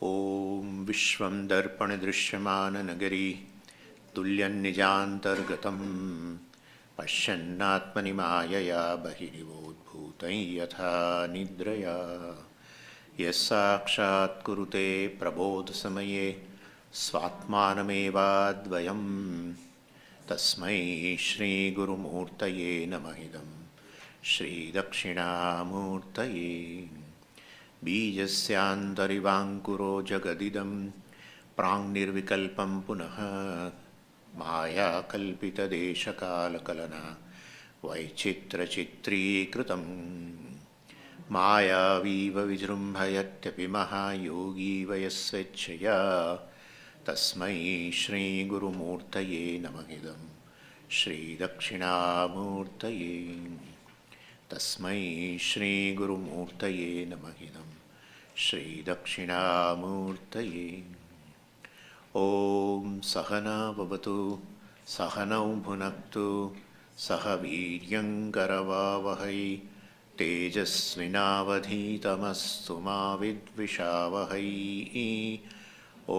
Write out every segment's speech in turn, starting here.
ॐ विश्वं दर्पणदृश्यमाननगरी तुल्यन्निजान्तर्गतं पश्यन्नात्मनि मायया बहिरिवोद्भूतं यथा निद्रया यस्साक्षात् कुरुते प्रबोधसमये स्वात्मानमेवाद्वयं तस्मै श्रीगुरुमूर्तये नमः इदं श्रीदक्षिणामूर्तये बीजस्यान्तरिवाङ्कुरो जगदिदं प्राङ्निर्विकल्पं पुनः मायाकल्पितदेशकालकलना वैचित्रचित्रीकृतं मायावीव विजृम्भयत्यपि महायोगी वयस्वेच्छया तस्मै श्रीगुरुमूर्तये नमः इदं श्रीदक्षिणामूर्तये तस्मै श्रीगुरुमूर्तये नमः इदं श्रीदक्षिणामूर्तये ॐ सहना भवतु सहनौ भुनक्तु सह वीर्यङ्करवावहै तेजस्विनावधीतमस्तु मा विद्विषावहै ॐ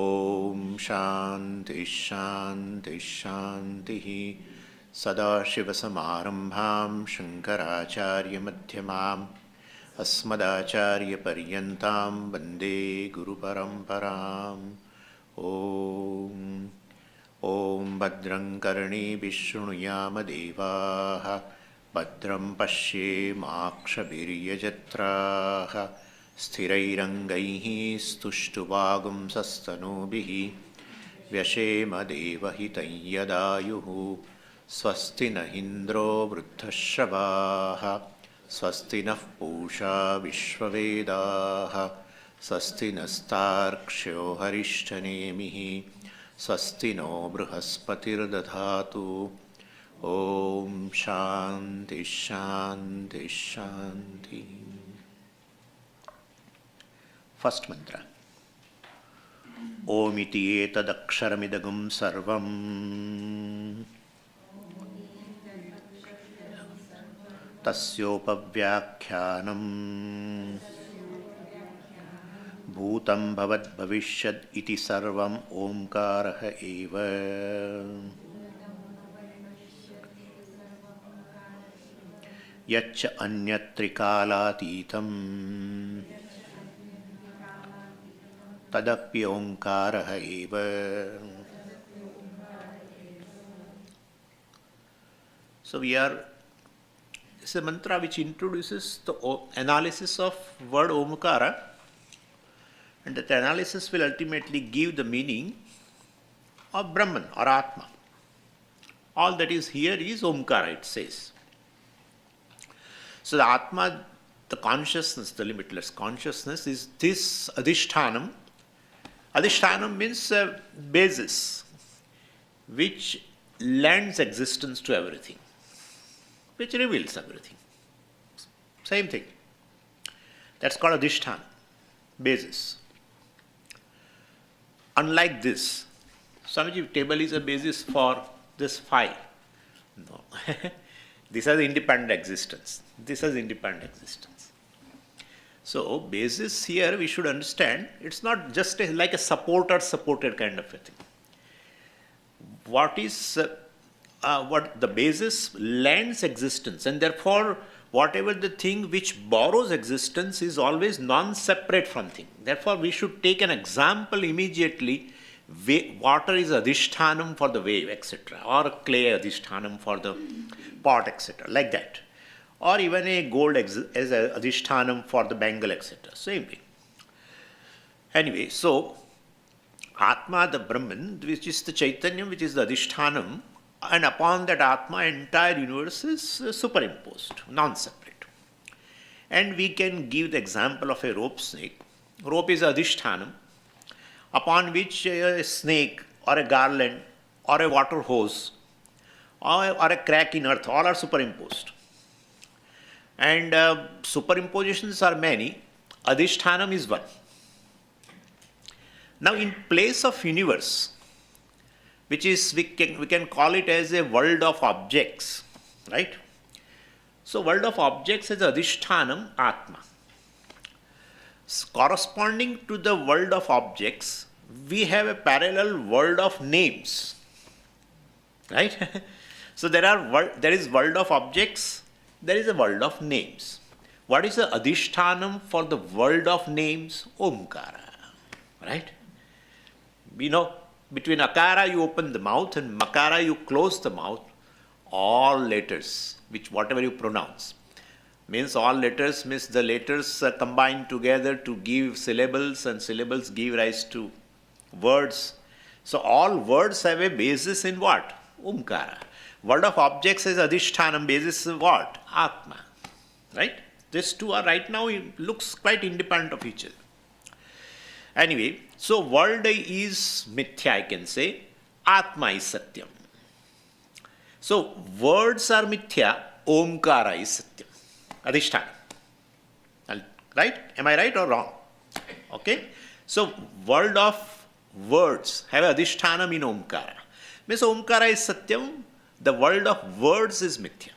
शान्तिः शान्तिः शान्तिः सदाशिवसमारम्भां शङ्कराचार्यमध्यमाम् अस्मदाचार्यपर्यन्तां वन्दे गुरुपरम्पराम् ॐ भद्रं कर्णेभिः शृणुयामदेवाः भद्रं पश्येमाक्षभिर्यजत्राः स्थिरैरङ्गैः स्तुष्टुवागुंसस्तनूभिः व्यशेमदेवहितं यदायुः स्वस्ति न इन्द्रो वृद्धश्रवाः स्वस्ति नः पूषा विश्ववेदाः स्वस्ति नस्तार्क्ष्यो हरिष्ठनेमिः स्वस्ति नो बृहस्पतिर्दधातु ॐ शान्ति शान्ति शान्ति. फर्स्ट मंत्र. ओमिति एतदक्षरमिदगं सर्वं तस्योपव्याख्यानं भूतं भवद्भविष्यद् इति सर्वम् ओंकारः एव. यच्च अन्यत्रिकालातीतं तदप्योंकारः एव. So we are, it's a mantra which introduces the analysis of word Omkara, and that analysis will ultimately give the meaning of Brahman or Atma. All that is here is Omkara, it says. So the Atma, the consciousness, the limitless consciousness, is this Adhishthanam. Adhishthanam means a basis which lends existence to everything, which reveals everything. Same thing. That's called Adhisthana, basis. Unlike this, Swamiji, table is a basis for this file. No. This has independent existence. This has independent existence. So, basis here we should understand, it's not just like a supported kind of a thing. What the basis lends existence, and therefore whatever the thing which borrows existence is always non-separate from thing. Therefore we should take an example immediately. Water is adhishthanam for the wave, etc., or clay adhishthanam for the pot, etc., like that, or even a gold as a adhishthanam for the bangle, etc. Same thing. Anyway, so Atma, the Brahman, which is the Chaitanyam, which is the adhishthanam, and upon that Atma, entire universe is superimposed, non-separate. And we can give the example of a rope snake. Rope is adhishthanam, upon which a snake or a garland or a water hose or a crack in earth, all are superimposed. And superimpositions are many. Adhishthanam is one. Now in place of universe, which is, we can call it as a world of objects, right? So world of objects is Adhishthanam Atma. corresponding to the world of objects, we have a parallel world of names. Right? So there is world of objects, there is a world of names. What is the adhishthanam for the world of names? Omkara. Right? We know between akara you open the mouth and makara you close the mouth. All letters, which whatever you pronounce, means all letters means the letters combine together to give syllables, and syllables give rise to words. So all words have a basis in what? Omkara. World of objects is adhishthanam, basis is what? Atma. Right? These two are right now, it looks quite independent of each other. Anyway, so world is mithya, I can say. Atma is satyam. So words are mithya, omkara is satyam. Adhisthana. Right? Am I right or wrong? Okay. So world of words have adhishthanam in omkara. Means omkara is satyam, the world of words is mithya.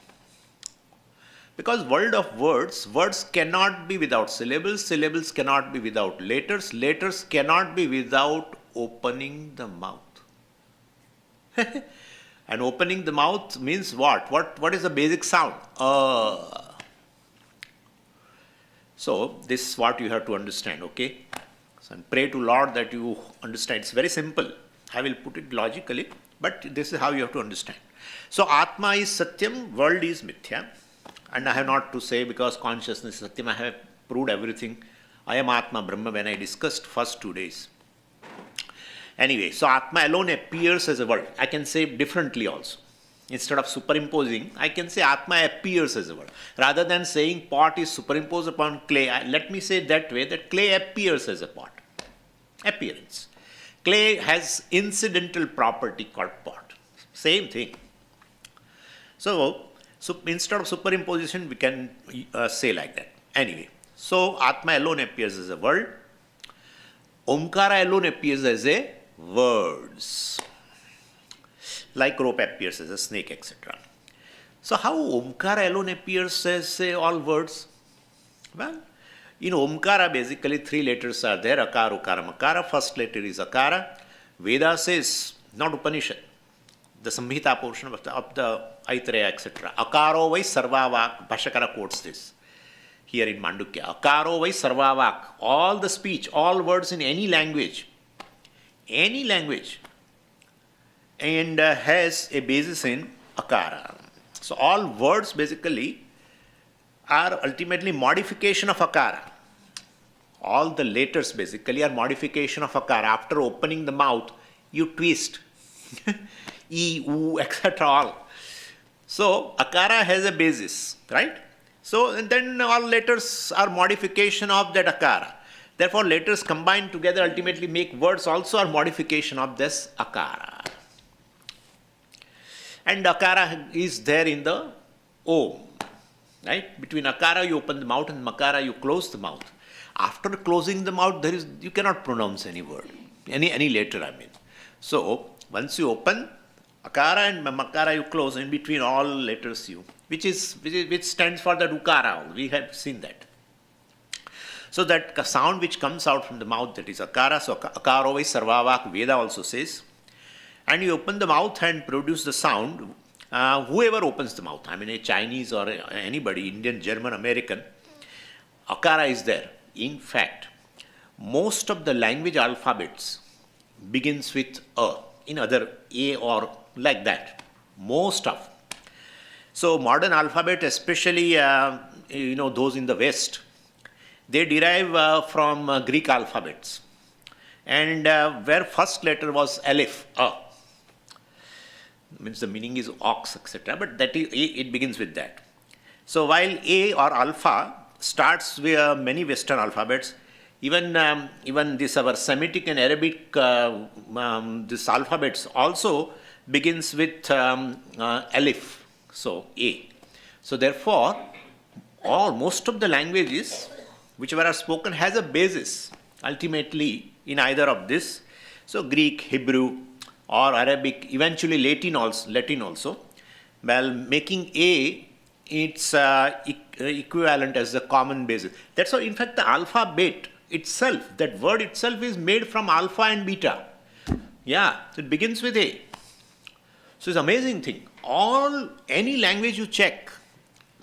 Because world of words, words cannot be without syllables, syllables cannot be without letters, letters cannot be without opening the mouth. And opening the mouth means what? What is the basic sound? So this is what you have to understand, okay? So and pray to Lord that you understand. It's very simple. I will put it logically, but this is how you have to understand. So Atma is Satyam, world is Mithya. And I have not to say because consciousness is Satyam, I have proved everything. I am Atma Brahma when I discussed first 2 days. Anyway, so Atma alone appears as a world. I can say differently also. Instead of superimposing, I can say Atma appears as a world. Rather than saying pot is superimposed upon clay, let me say that way, that clay appears as a pot. Appearance. Clay has incidental property called pot. Same thing. So instead of superimposition, we can say like that. Anyway, so Atma alone appears as a world. Omkara alone appears as a words. Like rope appears as a snake, etc. So how Omkara alone appears as all words? Well, in Omkara basically 3 letters are there, Akara, Ukara, Makara. First letter is Akara. Veda says, not Upanishad, the Samhita portion of the Aitareya, etc. Akaro vai sarvavak, Bhashakara quotes this here in Mandukya. Akaro vai sarvavak, all the speech, all words in any language, and has a basis in Akara. So all words basically are ultimately modification of Akara. All the letters basically are modification of Akara. After opening the mouth, you twist. E, U, etc. all. So Akara has a basis, right? So and then all letters are modification of that Akara. Therefore, letters combined together ultimately make words also are modification of this Akara. And Akara is there in the Om. Right? Between Akara you open the mouth and Makara you close the mouth. After closing the mouth, you cannot pronounce any word, any letter, I mean. So once you open Akara and Makara you close, in between all letters which stands for the Ukara. We have seen that. So that sound which comes out from the mouth, that is Akara. So Akaro vai sarvavak, Veda also says. And you open the mouth and produce the sound. Whoever opens the mouth, I mean a Chinese or anybody, Indian, German, American, Akara is there. In fact, most of the language alphabets begins with A, in other A or like that. Most of. So modern alphabet, especially those in the West, they derive from Greek alphabets. And where first letter was Aleph, A. Means the meaning is ox, etc. But that is, it begins with that. So while A or alpha starts with many Western alphabets, even this our Semitic and Arabic this alphabets also begins with Aleph, so A. So therefore, most of the languages whichever are spoken has a basis ultimately in either of this. So Greek, Hebrew, or Arabic, eventually Latin also, while making A its equivalent as the common basis. That's why, in fact, the alphabet itself, that word itself is made from alpha and beta. Yeah, it begins with A. So it's an amazing thing. Any language you check,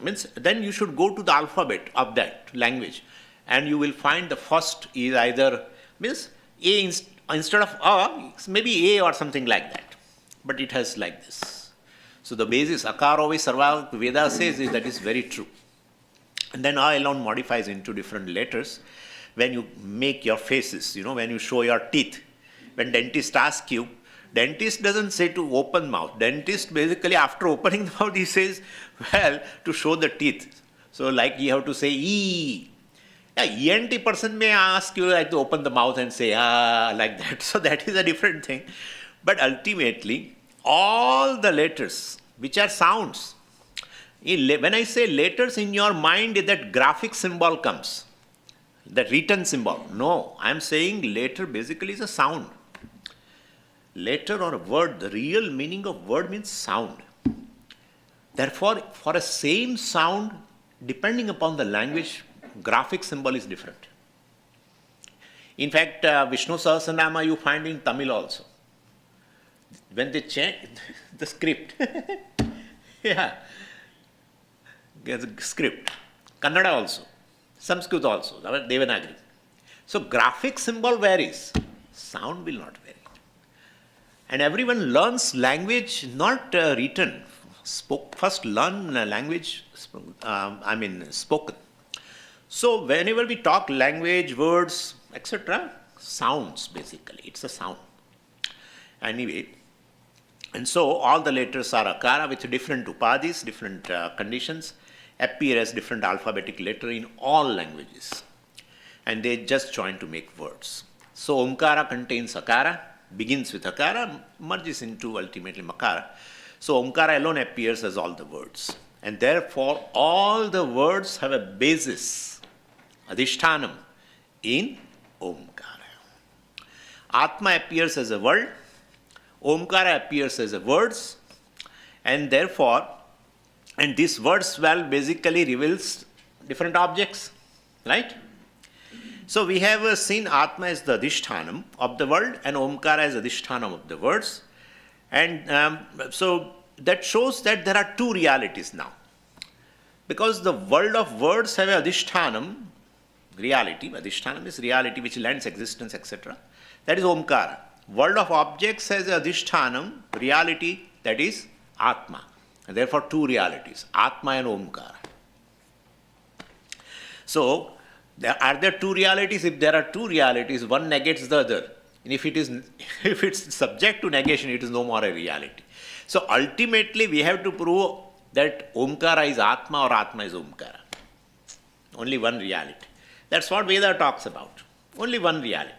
means then you should go to the alphabet of that language, and you will find the first is either, means A instead of A, maybe A or something like that. But it has like this. So the basis, Akaro Sarva, Veda says is that is very true. And then A alone modifies into different letters. When you make your faces, when you show your teeth, when dentist asks you, dentist doesn't say to open mouth. Dentist basically after opening the mouth, he says, well, to show the teeth. So like you have to say E. Yeah, ENT person may ask you like to open the mouth and say like that. So that is a different thing. But ultimately, all the letters which are sounds, when I say letters in your mind, that graphic symbol comes, that written symbol. No, I am saying letter basically is a sound. Letter or a word, the real meaning of word means sound. Therefore, for a same sound, depending upon the language, graphic symbol is different. In fact, Vishnu Sahasranama you find in Tamil also. When they change the script, yeah, the script, Kannada also, Sanskrit also, Devanagari. So graphic symbol varies, sound will not vary. And everyone learns language not written. First learn language, spoken. So whenever we talk language, words, etc., sounds basically, it's a sound. Anyway, and so all the letters are akara with different upadhis, different conditions, appear as different alphabetic letter in all languages. And they just join to make words. So omkara contains akara, begins with akara, merges into ultimately makara. So omkara alone appears as all the words. And therefore all the words have a basis, adhishtanam, in omkara. Atma appears as a word, omkara appears as a words, and therefore, and these words basically reveals different objects, right? So we have seen Atma as the adhishtanam of the world and omkara as adhishtanam of the words. And so that shows that there are two realities now. Because the world of words have a adhishtanam, reality, adhishtanam is reality which lends existence, etc. That is omkara. World of objects has a adhishtanam, reality, that is Atma. And therefore two realities, Atma and omkara. So, are there two realities? If there are two realities, one negates the other. And if it's subject to negation, it is no more a reality. So ultimately we have to prove that omkara is Atma or Atma is omkara. Only one reality. That's what Veda talks about. Only one reality.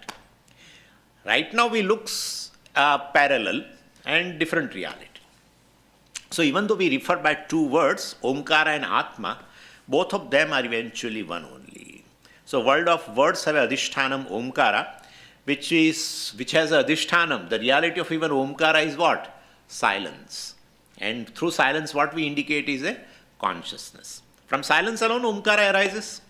Right now we look parallel and different reality. So even though we refer by two words, omkara and Atma, both of them are eventually one only. So world of words have adhishtanam omkara, which has adhishtanam. The reality of even omkara is what? Silence. And through silence what we indicate is a consciousness. From silence alone omkara arises.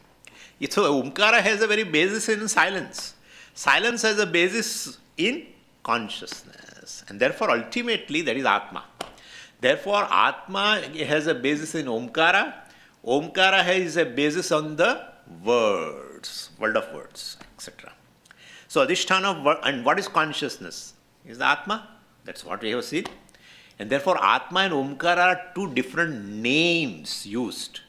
So omkara has a very basis in silence. Silence has a basis in consciousness. And therefore ultimately that is Atma. Therefore Atma has a basis in omkara. Omkara has a basis on the words, world of words, etc. So adhisthana of word, and what is consciousness? Is the Atma. That's what we have seen. And therefore Atma and omkara are two different names used.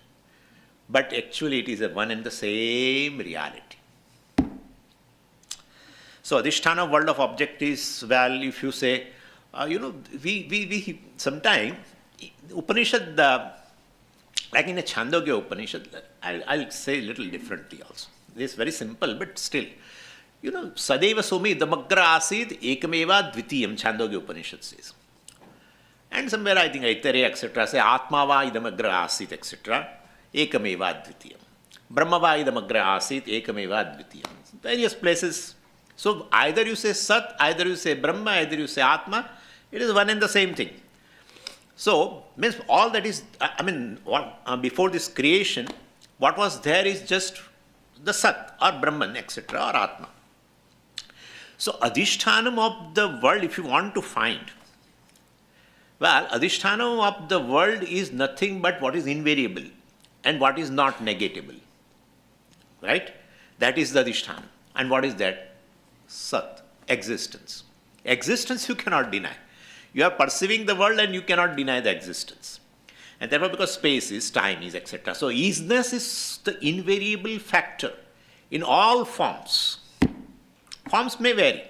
But actually it is a one and the same reality. So adhisthana world of object is, well, if you say, we sometime, Upanishad, like in a Chandogya Upanishad, I'll say a little differently also. This is very simple, but still. Sadeva Somi Damagra Asid Ekameva Dvitiyam, Chandogya Upanishad says. And somewhere I think Aitareya, etc., say Atmava Idamagra Asit, etc., Ekameva Dvitiyam. Brahmava Idamagra Asit Ekameva Dvitiyam. Various places. So either you say Sat, either you say Brahma, either you say Atma, it is one and the same thing. So, means all that is, before this creation, what was there is just the Sat or Brahman, etc., or Atma. So, Adhishthanam of the world, if you want to find, well, Adhishthanam of the world is nothing but what is invariable and what is not negatable. Right? That is the Adhishthanam. And what is that? Sat, existence. Existence you cannot deny. You are perceiving the world and you cannot deny the existence. And therefore, because space is, time is, etc. So, isness is the invariable factor in all forms. Forms may vary.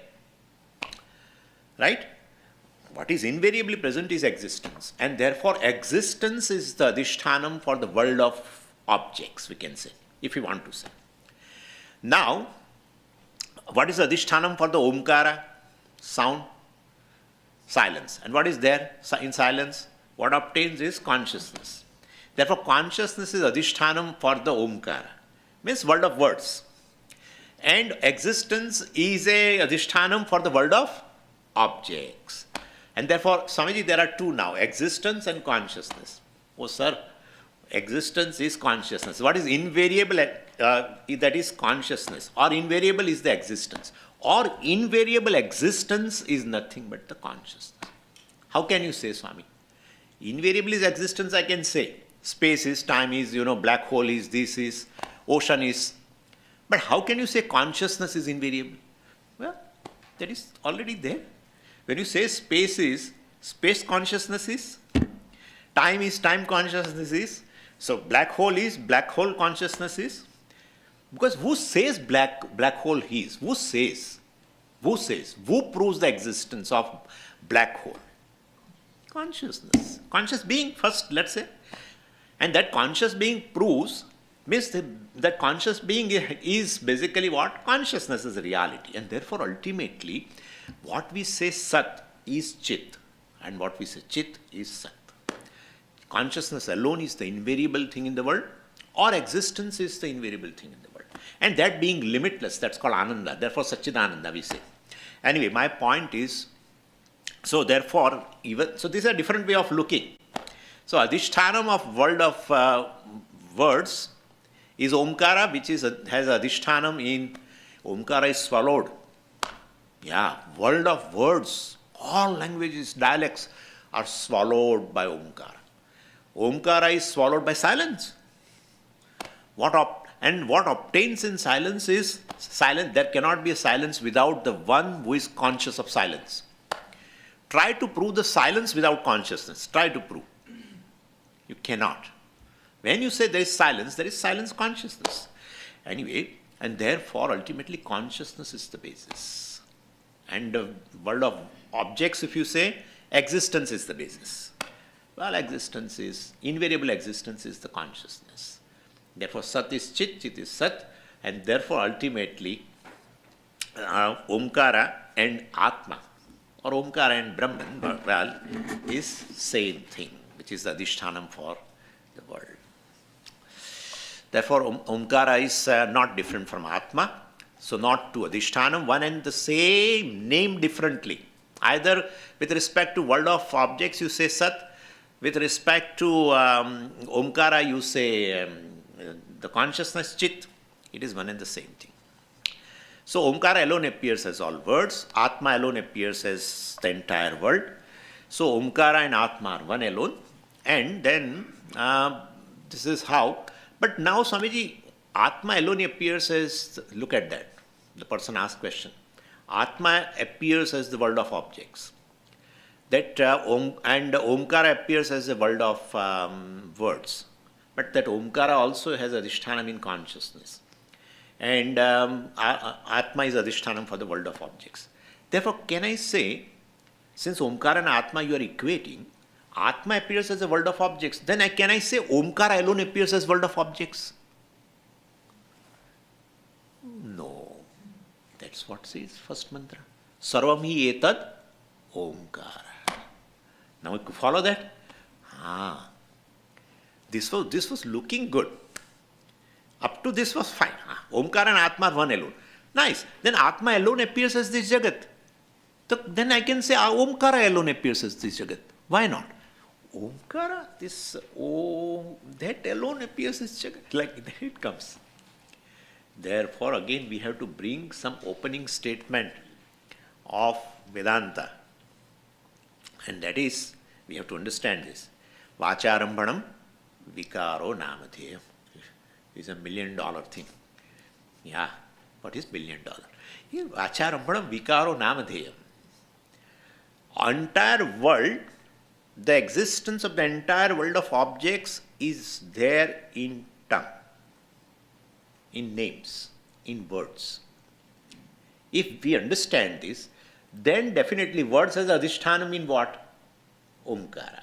Right? What is invariably present is existence. And therefore, existence is the Adhishthanam for the world of objects, we can say, if you want to say. Now, what is Adhishthanam for the Omkara? Sound? Silence. And what is there in silence? What obtains is consciousness. Therefore, consciousness is Adhishthanam for the Omkara. Means world of words. And existence is a Adhishthanam for the world of objects. And therefore, Swamiji, there are two now, existence and consciousness. Oh, sir, existence is consciousness. What is invariable? That is consciousness. Or invariable is the existence. Or invariable existence is nothing but the consciousness. How can you say, Swami? Invariable is existence, I can say. Space is, time is, black hole is, this is, ocean is. But how can you say consciousness is invariable? Well, that is already there. When you say space is, space consciousness is, time consciousness is, so black hole is, black hole consciousness is. Because who says black hole is? Who says? Who says? Who proves the existence of black hole? Consciousness. Conscious being first, let's say. And that conscious being proves, means that conscious being is basically what? Consciousness is reality. And therefore, ultimately, what we say Sat is Chit. And what we say Chit is Sat. Consciousness alone is the invariable thing in the world, or existence is the invariable thing in the world. And that being limitless, that's called Ananda. Therefore, Satchidananda, we say. Anyway, my point is, so therefore, so this is a different way of looking. So, Adhishthanam of world of words is Omkara, which has Adhishthanam in, Omkara is swallowed. Yeah, world of words, all languages, dialects are swallowed by Omkara. Omkara is swallowed by silence. What obtains in silence is silence. There cannot be a silence without the one who is conscious of silence. Try to prove the silence without consciousness. Try to prove. You cannot. When you say there is silence consciousness. Anyway, and therefore ultimately consciousness is the basis. And the world of objects, if you say, existence is the basis. Well, invariable existence is the consciousness. Therefore, Sat is Chit, Chit is Sat, and therefore ultimately Omkara and Atma, or Omkara and Brahman, well, is same thing, which is the Adhishthanam for the world. Therefore, Omkara is not different from Atma, so not to Adhishthanam, one and the same, named differently. Either with respect to world of objects, you say Sat, with respect to Omkara, you say the consciousness Chit, it is one and the same thing. So Omkara alone appears as all words, Atma alone appears as the entire world. So Omkara and Atma are one alone, and then this is how. But now, Swamiji, Atma alone appears as, look at that, the person asked question. Atma appears as the world of objects. That and Omkara appears as the world of words. But that Omkara also has Adhishthanam in consciousness. And Atma is Adhishthanam for the world of objects. Therefore, can I say, since Omkara and Atma you are equating, Atma appears as a world of objects, then can I say Omkara alone appears as world of objects? No. That's what says first mantra. Sarvam hi etad Omkara. Now, you follow that? This was looking good. Up to this was fine. Omkara and Atma are one alone. Nice. Then Atma alone appears as this Jagat. So then I can say Omkara alone appears as this Jagat. Why not? Omkara, that alone appears as Jagat. Like that it comes. Therefore, again, we have to bring some opening statement of Vedanta. And that is, we have to understand this. Vacharambhanam vikaro namadheyam. Is $1 million thing. Yeah, what is $1 million? Here, Vacharambhanam vikaro namadheyam. Entire world, the existence of the entire world of objects is there in tongue, in names, in words. If we understand this, then definitely words as adhisthana mean what? Omkara.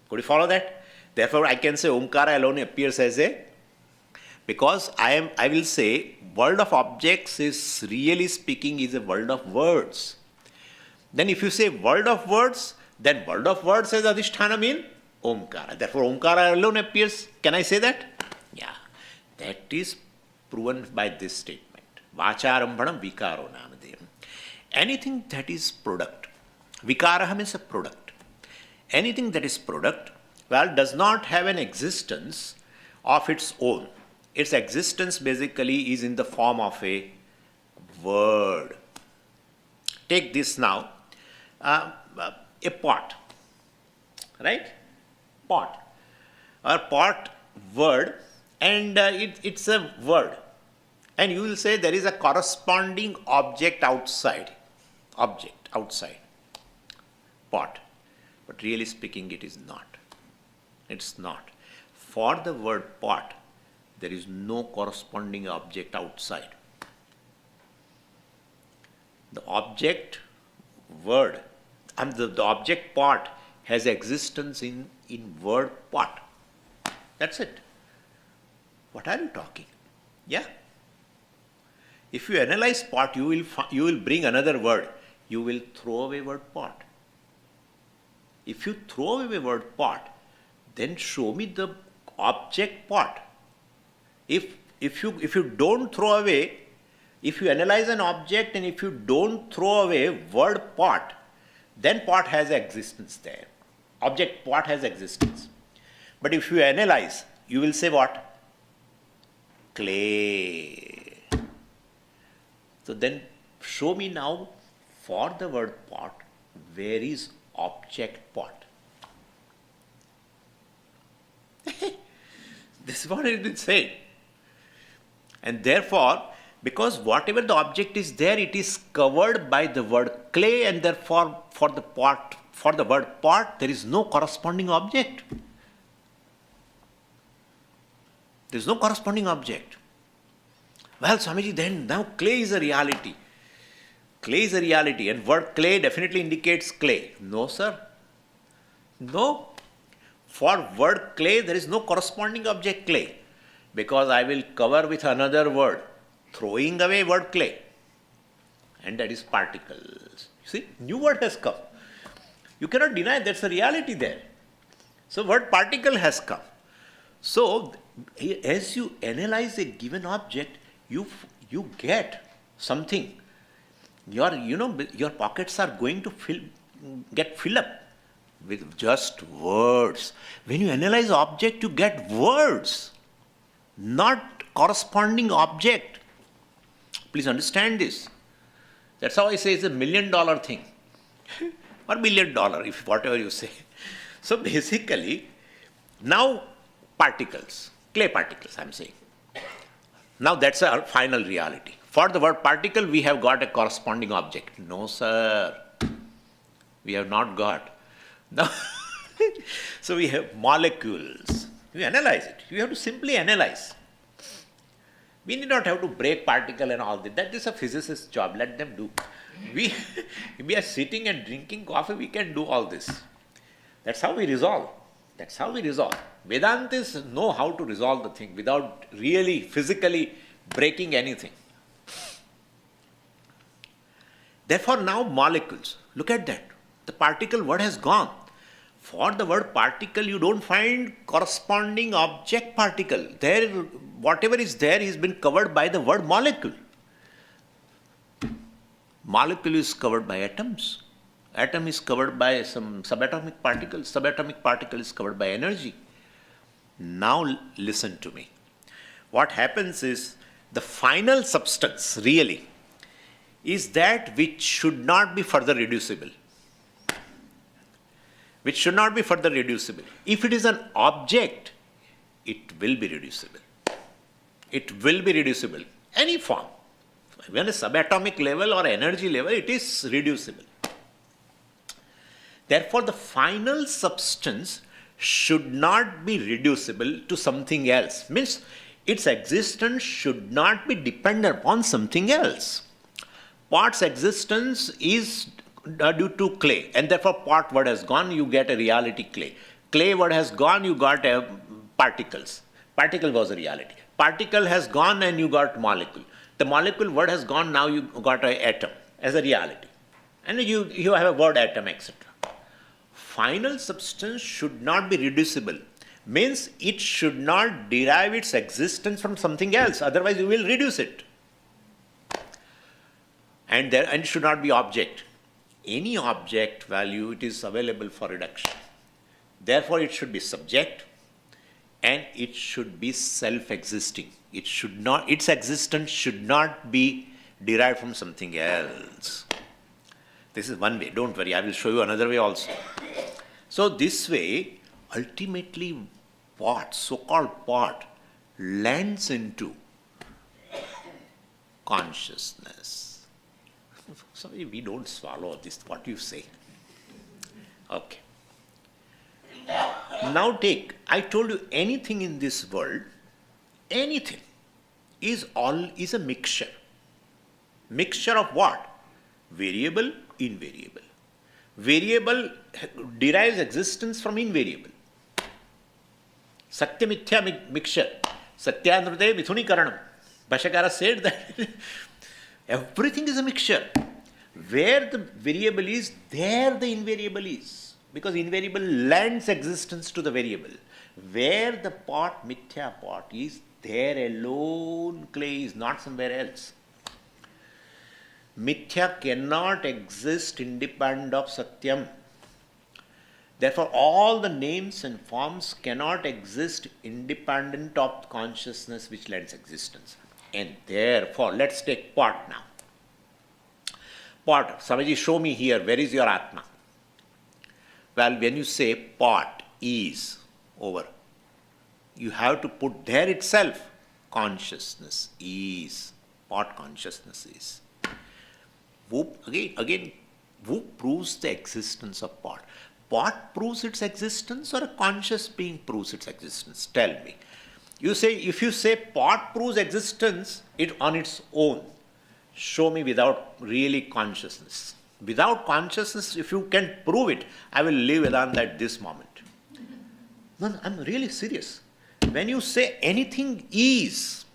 Could you follow that? Therefore, I can say Omkara alone appears as a, because I will say world of objects is really speaking is a world of words. Then if you say world of words, then world of words as adhisthana mean Omkara. Therefore, Omkara alone appears. Can I say that? Yeah. That is proven by this statement. Vacharambhanam vikaro namadheyam. Anything that is product. Vikaraha means a product. Anything that is product, well, does not have an existence of its own. Its existence basically is in the form of a word. Take this now, a pot, right? Pot. Or pot word, and it's a word. And you will say there is a corresponding object outside. Object outside. Pot. But really speaking, it is not. It's not. For the word pot, there is no corresponding object outside. The object word, and the object pot has existence in word pot. That's it. What are you talking? Yeah. If you analyze pot, you will bring another word. You will throw away word pot. If you throw away word pot, then show me the object pot. If you don't throw away, if you analyze an object and if you don't throw away word pot, then pot has existence there. Object pot has existence. But if you analyze, you will say what? Clay. So then show me now for the word pot, where is object pot? This is what it is saying. And therefore, because whatever the object is there, it is covered by the word clay, and therefore for the pot, for the word pot, there is no corresponding object. There is no corresponding object. Well, Swamiji, then now clay is a reality. Clay is a reality, and word clay definitely indicates clay. No, sir. No. For word clay, there is no corresponding object clay, because I will cover with another word, throwing away word clay, and that is particles. See, new word has come. You cannot deny that's a reality there. So word particle has come. So as you analyze a given object, you get something. Your pockets are going to get filled up with just words. When you analyze object, you get words, not corresponding object. Please understand this. That's how I say it's $1 million thing. Or $1 billion, if whatever you say. So basically, now particles, clay particles, I'm saying. Now that's our final reality. For the word particle, we have got a corresponding object. No, sir. We have not got. Now, so we have molecules. We analyze it. We have to simply analyze. We need not have to break particle and all that. That is a physicist's job. Let them do. We are sitting and drinking coffee. We can do all this. That's how we resolve. That's how we resolve. Vedantists know how to resolve the thing without really physically breaking anything. Therefore, now molecules. Look at that. The particle word has gone. For the word particle, you don't find corresponding object particle. There, whatever is there is been covered by the word molecule. Molecule is covered by atoms. Atom is covered by some subatomic particles. Subatomic particle is covered by energy. Now listen to me. What happens is, The final substance, really, is that which should not be further reducible. Which should not be further reducible. If it is an object, it will be reducible. It will be reducible. Any form. When a subatomic level or energy level, it is reducible. Therefore, the final substance should not be reducible to something else. Means its existence should not be dependent upon something else. Pot's existence is due to clay, and therefore pot word has gone, you get a reality clay. Clay word has gone, you got particles. Particle was a reality. Particle has gone and you got molecule. The molecule word has gone, now you got an atom as a reality. And you have a word atom, etc. Final substance should not be reducible. Means it should not derive its existence from something else, otherwise you will reduce it. And it should not be object. Any object value, it is available for reduction. Therefore, it should be subject and it should be self-existing. Its existence should not be derived from something else. This is one way. Don't worry, I will show you another way also. So this way, ultimately, pot, so-called pot, lands into consciousness. Sorry, we don't swallow this, what you say. Okay. Now take, I told you anything in this world, anything is a mixture. Mixture of what? Variable, invariable. Variable derives existence from invariable. Satya mithya mixture. Satyanrute mithunikaranam. Bhashyakara said that everything is a mixture. Where the variable is, there the invariable is. Because invariable lends existence to the variable. Where the pot, mithya pot is, there alone clay is, not somewhere else. Mithya cannot exist independent of Satyam. Therefore, all the names and forms cannot exist independent of consciousness which lends existence. And therefore, let's take pot now. Pot, Swamiji, show me here, where is your Atma? Well, when you say pot is over, you have to put there itself, consciousness is, pot consciousness is. Again, who proves the existence of pot? Pot proves its existence or a conscious being proves its existence? Tell me. If you say pot proves existence on its own, show me without really consciousness. Without consciousness, if you can prove it, I will leave Vedanta at this moment. No, I'm really serious. When you say anything is,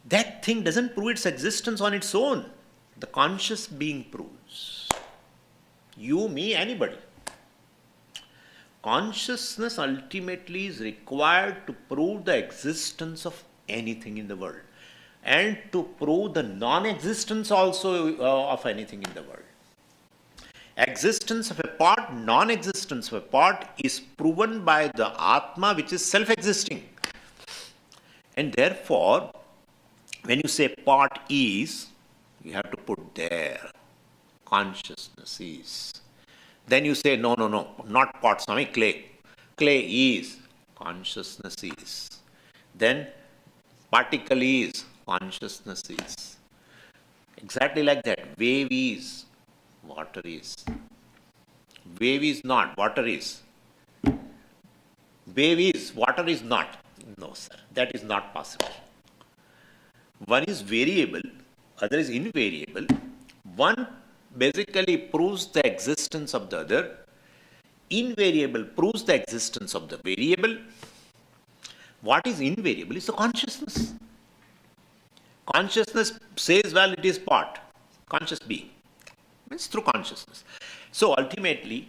that thing doesn't prove its existence on its own. The conscious being proves. You, me, anybody. Consciousness ultimately is required to prove the existence of anything in the world and to prove the non-existence also of anything in the world. Existence of a pot, non-existence of a pot is proven by the Atma which is self-existing. And therefore, when you say pot is, you have to put there, consciousness is. Then you say, no, not pot, Swami, clay. Clay is, consciousness is. Then particle is, consciousness is. Exactly like that. Wave is, water is. Wave is not, water is. Wave is, water is not. No, sir, that is not possible. One is variable, other is invariable. One basically proves the existence of the other. Invariable proves the existence of the variable. What is invariable is the consciousness. Consciousness says, well, it is pot, conscious being. Means through consciousness. So ultimately,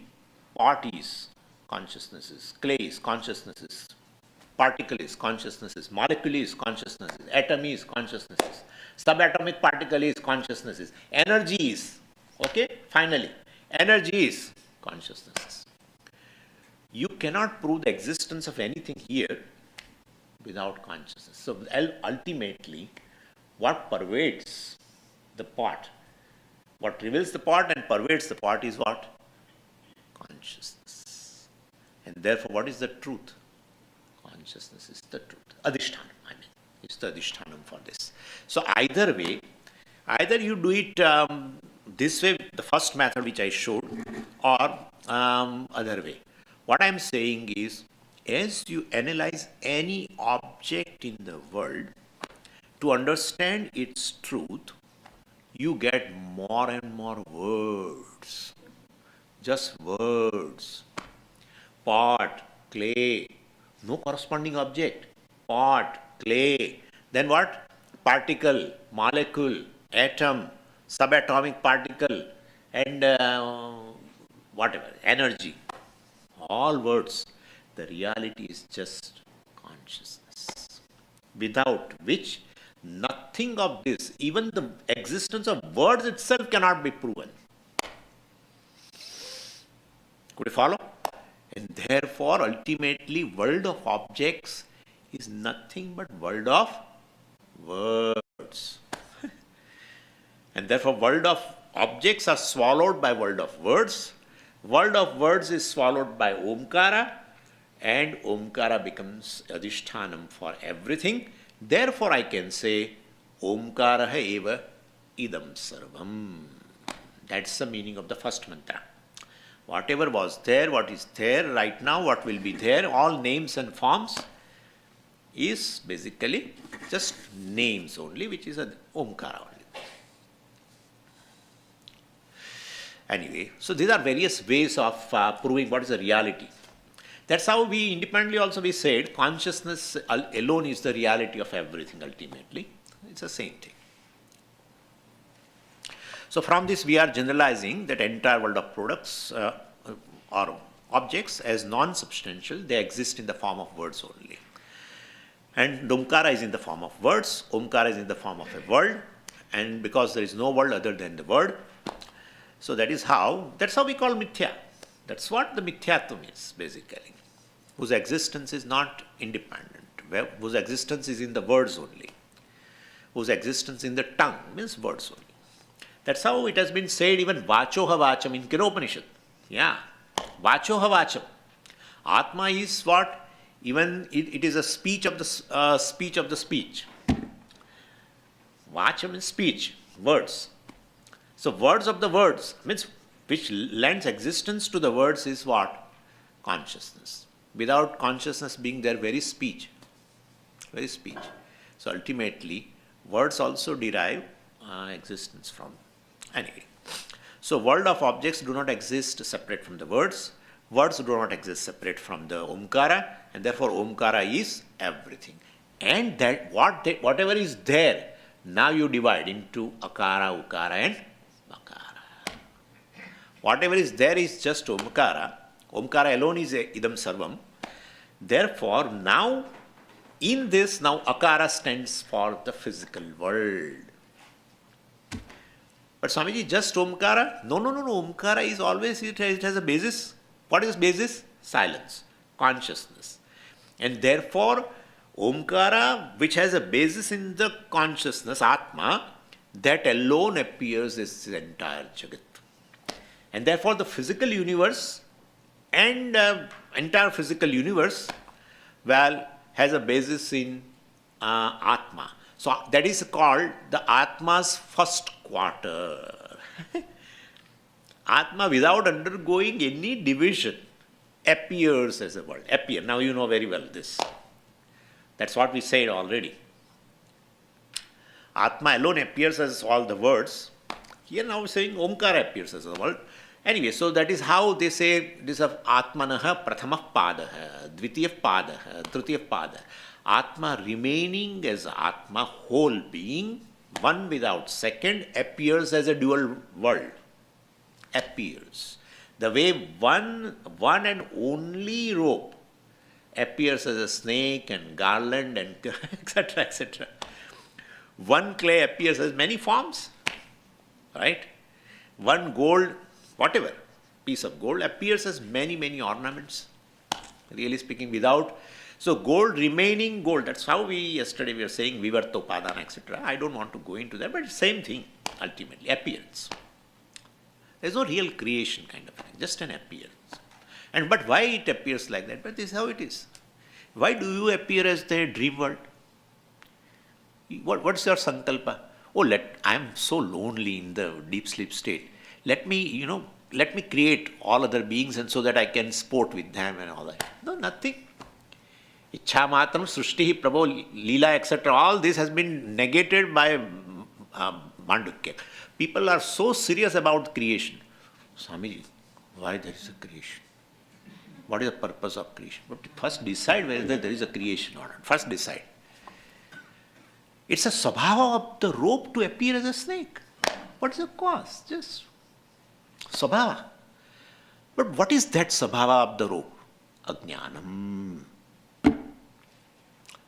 pot is consciousnesses, clay is consciousnesses, particle is consciousnesses, molecule is consciousnesses, atom is consciousnesses, subatomic particle is consciousnesses, energy is, okay, finally, energy is consciousnesses. You cannot prove the existence of anything here without consciousness. So ultimately, what pervades the pot. What reveals the pot and pervades the pot is what? Consciousness. And therefore, what is the truth? Consciousness is the truth. Adhishthanam, I mean, is the adhishthanam for this. So either way, either you do it this way, the first method which I showed, or other way. What I am saying is, as you analyze any object in the world, to understand its truth, you get more and more words. Just words. Pot, clay, no corresponding object. Pot, clay. Then what? Particle, molecule, atom, subatomic particle, and whatever, energy. All words. The reality is just consciousness. Without which nothing of this, even the existence of words itself cannot be proven. Could you follow? And therefore, ultimately, world of objects is nothing but world of words. And therefore, world of objects are swallowed by world of words. World of words is swallowed by Omkara, and Omkara becomes Adhishthanam for everything. Therefore, I can say, Omkaraha eva idam sarvam. That's the meaning of the first mantra. Whatever was there, what is there right now, what will be there, all names and forms is basically just names only, which is an Omkara only. Anyway, so these are various ways of proving what is the reality. That's how we independently also we said consciousness alone is the reality of everything ultimately. It's the same thing. So from this we are generalizing that entire world of products or objects as non-substantial. They exist in the form of words only. And Omkara is in the form of words, Omkara is in the form of a world, and because there is no world other than the word, so that's how we call mithya. That's what the mithyatvam is basically, whose existence is not independent, whose existence is in the words only, whose existence in the tongue means words only. That's how it has been said even vachoha vacham in Kenopanishad. Yeah, vachoha vacham. Atma is what? Even it is a speech of the speech. Vacham is speech, words. So words of the words means which lends existence to the words is what? Consciousness. Without consciousness being their very speech. Very speech. So ultimately, words also derive existence from. Anyway. So world of objects do not exist separate from the words. Words do not exist separate from the Omkara, and therefore Omkara is everything. And that whatever is there, now you divide into Akara, Ukara and Makara. Whatever is there is just Omkara. Omkara alone is idam sarvam. Therefore, now in this, now Akara stands for the physical world. But Swamiji, just Omkara? No. Omkara is always, it has a basis. What is basis? Silence, consciousness. And therefore, Omkara, which has a basis in the consciousness, Atma, that alone appears as the entire Jagat. And therefore, the physical universe and entire physical universe, well, has a basis in Atma. So that is called the Atma's first quarter. Atma, without undergoing any division, appears as a world. Appear. Now you know very well this. That's what we said already. Atma alone appears as all the words. Here now we're saying Omkara appears as a world. Anyway, so that is how they say this of Atmanaha Prathamah Padaha, Dvitiyah Padaha, Tritiyah Padaha. Atma remaining as Atma, whole being, one without second, appears as a dual world. Appears. The way one and only rope appears as a snake and garland and etc. etc. One clay appears as many forms, right? One gold, whatever, piece of gold appears as many ornaments, really speaking, without. So gold remaining gold, that's how yesterday we were saying vivarta upadana, etc. I don't want to go into that, but same thing ultimately, appearance. There's no real creation kind of thing, just an appearance. And but why it appears like that? But this is how it is. Why do you appear as the dream world? What's your sankalpa? Oh, I am so lonely in the deep sleep state. Let me create all other beings and so that I can sport with them and all that. No, nothing. Ichha matram, srushti, prabho, leela, etc. All this has been negated by Mandukya. People are so serious about creation. Swamiji, why there is a creation? What is the purpose of creation? But first decide whether there is a creation or not. First decide. It's a sabhava of the rope to appear as a snake. What is the cause? Just sabhava. But what is that sabhava of the rope? Ajnanam.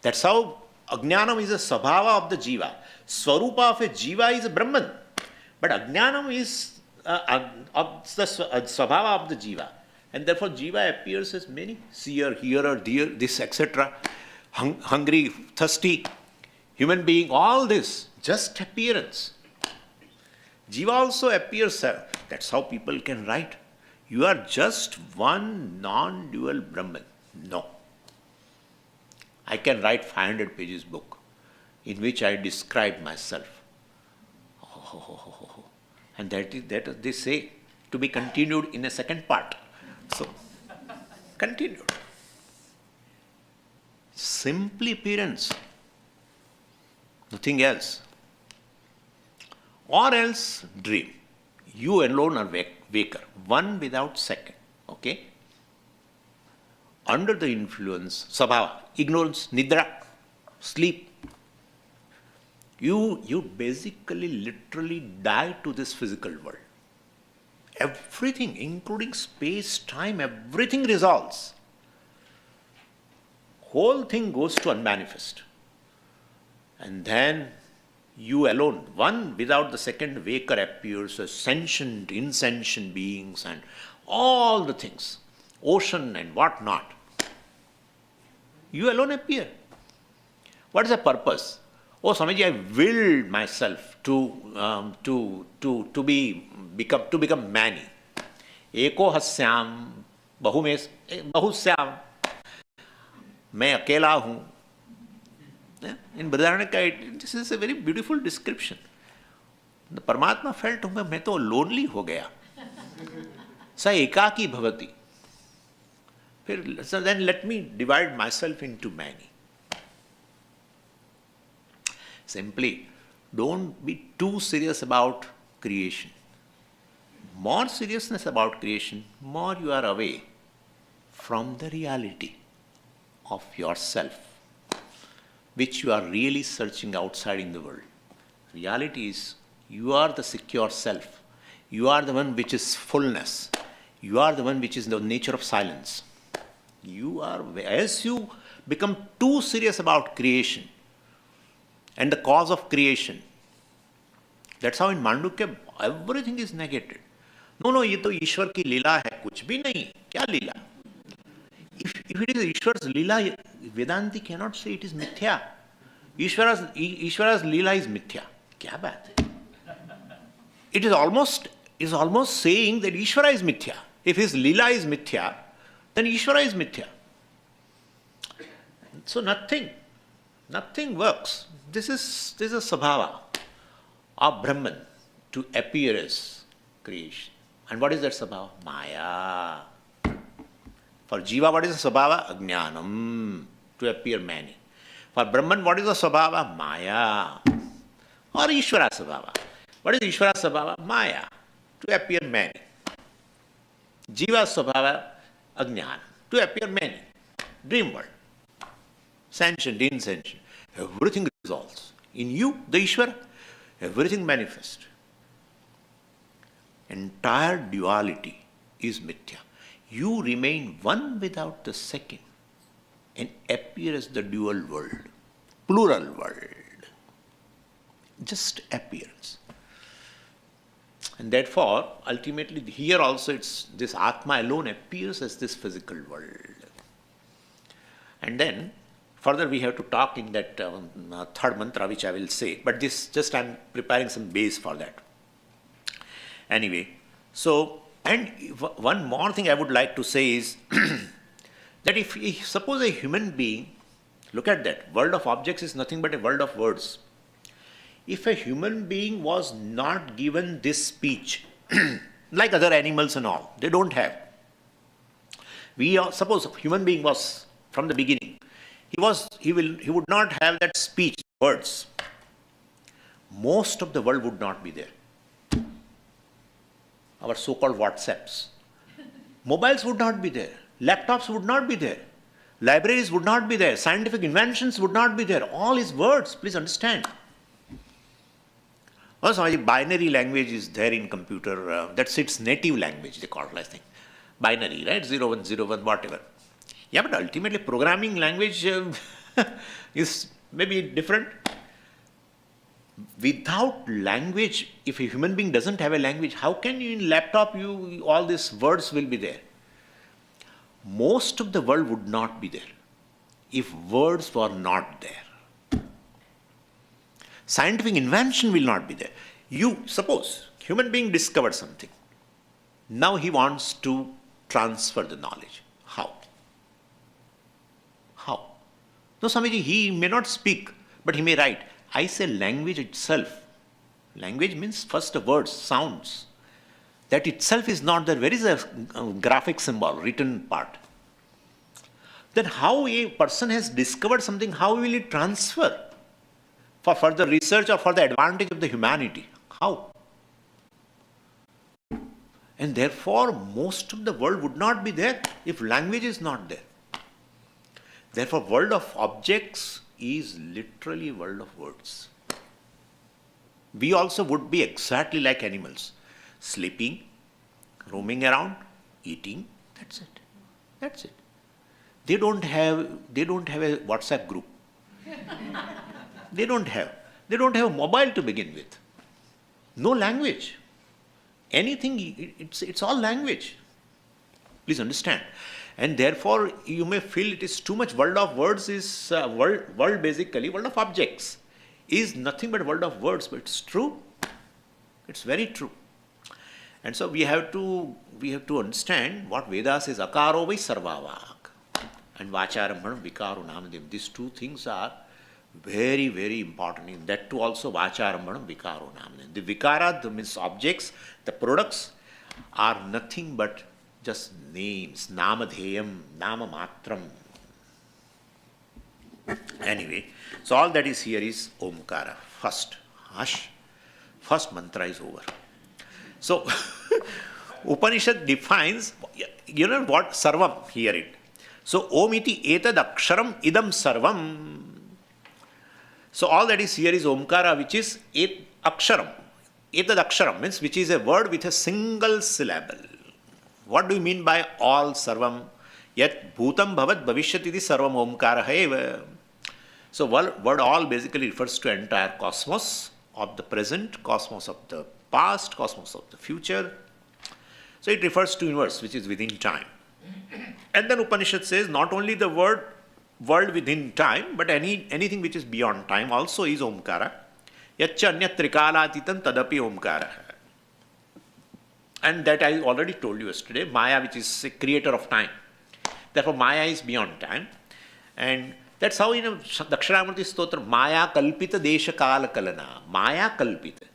That's how Ajnanam is a sabhava of the jiva. Swarupa of a jiva is a Brahman. But Ajnanam is of the sabhava of the jiva. And therefore jiva appears as many. Seer, hearer, dear, this, etc. Hungry, thirsty, human being, all this. Just appearance. Jiva also appears. That's how people can write. You are just one non-dual Brahman. No. I can write 500 pages book in which I describe myself. And that they say to be continued in a second part. So, continued. Simply appearance. Nothing else. Or else dream. You alone are waker. One without second. Okay? Under the influence, sabhava, ignorance, nidra, sleep. You basically literally die to this physical world. Everything, including space, time, everything resolves. Whole thing goes to unmanifest. And then you alone, one without the second waker appears as sentient, insentient beings and all the things, ocean and what not. You alone appear. What is the purpose? Oh, Swamiji, I willed myself to become many. Eko hasyam, bahusyam. मैं अकेला हूँ. In Vedanta, this is a very beautiful description. The Paramatma felt, मैं तो lonely हो गया. स एकाकी भवति. So then let me divide myself into many. Simply, don't be too serious about creation. More seriousness about creation, more you are away from the reality of yourself, which you are really searching outside in the world. Reality is, you are the secure self. You are the one which is fullness. You are the one which is the nature of silence. As you become too serious about creation and the cause of creation, that's how in Mandukya everything is negated. No, ये तो ईश्वर की लीला है, कुछ भी नहीं, क्या लीला? If it is Ishwar's Leela, Vedanti cannot say it is mithya. Ishwara's Leela is mithya. Kya baat hai? It is almost saying that Ishvara is mithya. If his Leela is mithya, then Ishvara is mithya. So nothing works. This is a sabhava of Brahman to appear as creation. And what is that sabhava? Maya. For Jiva, what is the sabhava? Ajnanam, to appear many. For Brahman, what is the sabhava? Maya. Or Ishvara sabhava. What is Ishvara sabhava? Maya, to appear many. Jiva sabhava, Ajnana, to appear many. Dream world. Sentient, insentient. Everything resolves. In you, the Ishvara, everything manifests. Entire duality is mithya. You remain one without the second and appear as the dual world, plural world. Just appearance. And therefore, ultimately, here also it's this Atma alone appears as this physical world. And then further we have to talk in that third mantra which I will say, but this just I am preparing some base for that. Anyway, so, and one more thing I would like to say is that if suppose a human being, look at that, world of objects is nothing but a world of words. If a human being was not given this speech, like other animals and all, they don't have. Suppose a human being was from the beginning, he would not have that speech, words. Most of the world would not be there. Our so-called WhatsApps. Mobiles would not be there. Laptops would not be there. Libraries would not be there. Scientific inventions would not be there. All is words, please understand. Also, binary language is there in computer. That's its native language, they call it, I think. Binary, right? 0101, whatever. Yeah, but ultimately programming language is maybe different. Without language, if a human being doesn't have a language, how can you in laptop, all these words will be there? Most of the world would not be there if words were not there. Scientific invention will not be there. Suppose, human being discovered something. Now he wants to transfer the knowledge. How? How? No, Swamiji, he may not speak, but he may write. I say language itself. Language means first the words, sounds. That itself is not there. Where is a graphic symbol, written part? Then how a person has discovered something, how will it transfer for further research or for the advantage of the humanity? How? And therefore, most of the world would not be there if language is not there. Therefore, world of objects is literally a world of words. We also would be exactly like animals, sleeping, roaming around, eating. That's it. That's it. They don't have a WhatsApp group. They don't have a mobile to begin with. No language. Anything, it's all language. Please understand. And therefore, you may feel it is too much. World of words is, world basically, world of objects is nothing but world of words, but it's true. It's very true. And so we have to understand what Veda says, akaro vai sarvavak and vacharambhanam vikaru namadim. These two things are very, very important. In that too also vacharambhanam vikaru namadim. The vikara, the means objects, the products are nothing but just names, namadheyam, namamatram. Anyway, so all that is here is Omkara. First, hush. First mantra is over. So, Upanishad defines, you know what? Sarvam, hear it. So, Om iti etad aksharam idam sarvam. So, all that is here is Omkara, which is aksharam. Etad aksharam means which is a word with a single syllable. What do you mean by all sarvam? Yat bhutam bhavat bhavishyati sarvam omkara eva. So word all basically refers to entire cosmos of the present, cosmos of the past, cosmos of the future. So it refers to universe which is within time. And then Upanishad says not only the world within time, but anything which is beyond time also is omkara. Yaccha anyat trikalatitam tadapi omkara. And that I already told you yesterday, Maya, which is a creator of time. Therefore, Maya is beyond time. And that's how in Dakshinamurti Stotra, Maya kalpita desha kala kalana. Maya kalpita.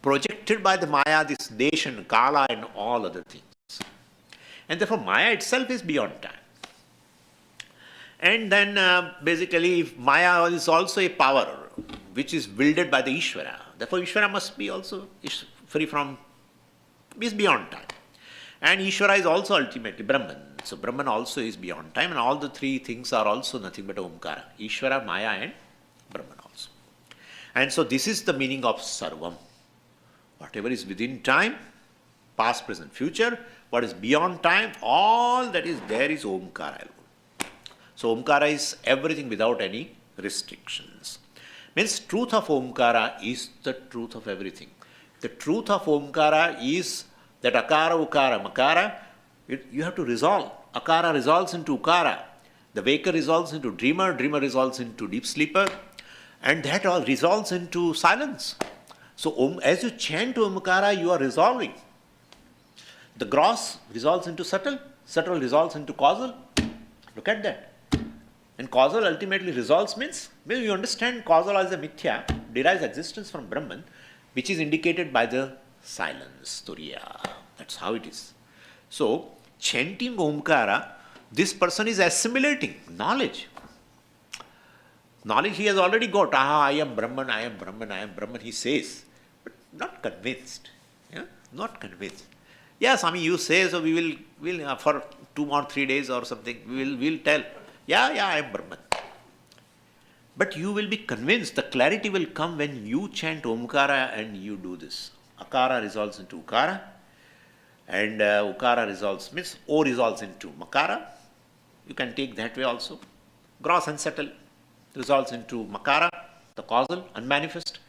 Projected by the Maya, this desha and kala and all other things. And therefore, Maya itself is beyond time. And then basically, Maya is also a power which is wielded by the Ishvara. Therefore, Ishvara must be also free from, is beyond time. And Ishvara is also ultimately Brahman. So Brahman also is beyond time, and all the three things are also nothing but Omkara. Ishvara, Maya and Brahman also. And so this is the meaning of Sarvam. Whatever is within time, past, present, future, what is beyond time, all that is there is Omkara alone. So Omkara is everything without any restrictions. Means truth of Omkara is the truth of everything. The truth of Omkara is that Akara, Ukara, Makara, you have to resolve. Akara resolves into Ukara. The waker resolves into dreamer, dreamer resolves into deep sleeper, and that all resolves into silence. So as you chant Omkara, you are resolving. The gross resolves into subtle, subtle resolves into causal. Look at that. And causal ultimately resolves means you understand causal as a mithya, derives existence from Brahman, which is indicated by the silence, turiya. That's how it is. So, chanting Omkara, this person is assimilating knowledge. Knowledge he has already got. I am Brahman, I am Brahman, I am Brahman, he says. But not convinced. Yeah? Not convinced. Yeah, Swami, you say, so we will for 2 or 3 days or something, we'll tell. Yeah, I am Brahman. But you will be convinced, the clarity will come when you chant Omkara and you do this. Akara resolves into Ukara, and Ukara resolves, means O resolves into Makara. You can take that way also. Gross and subtle resolves into Makara, the causal, unmanifest.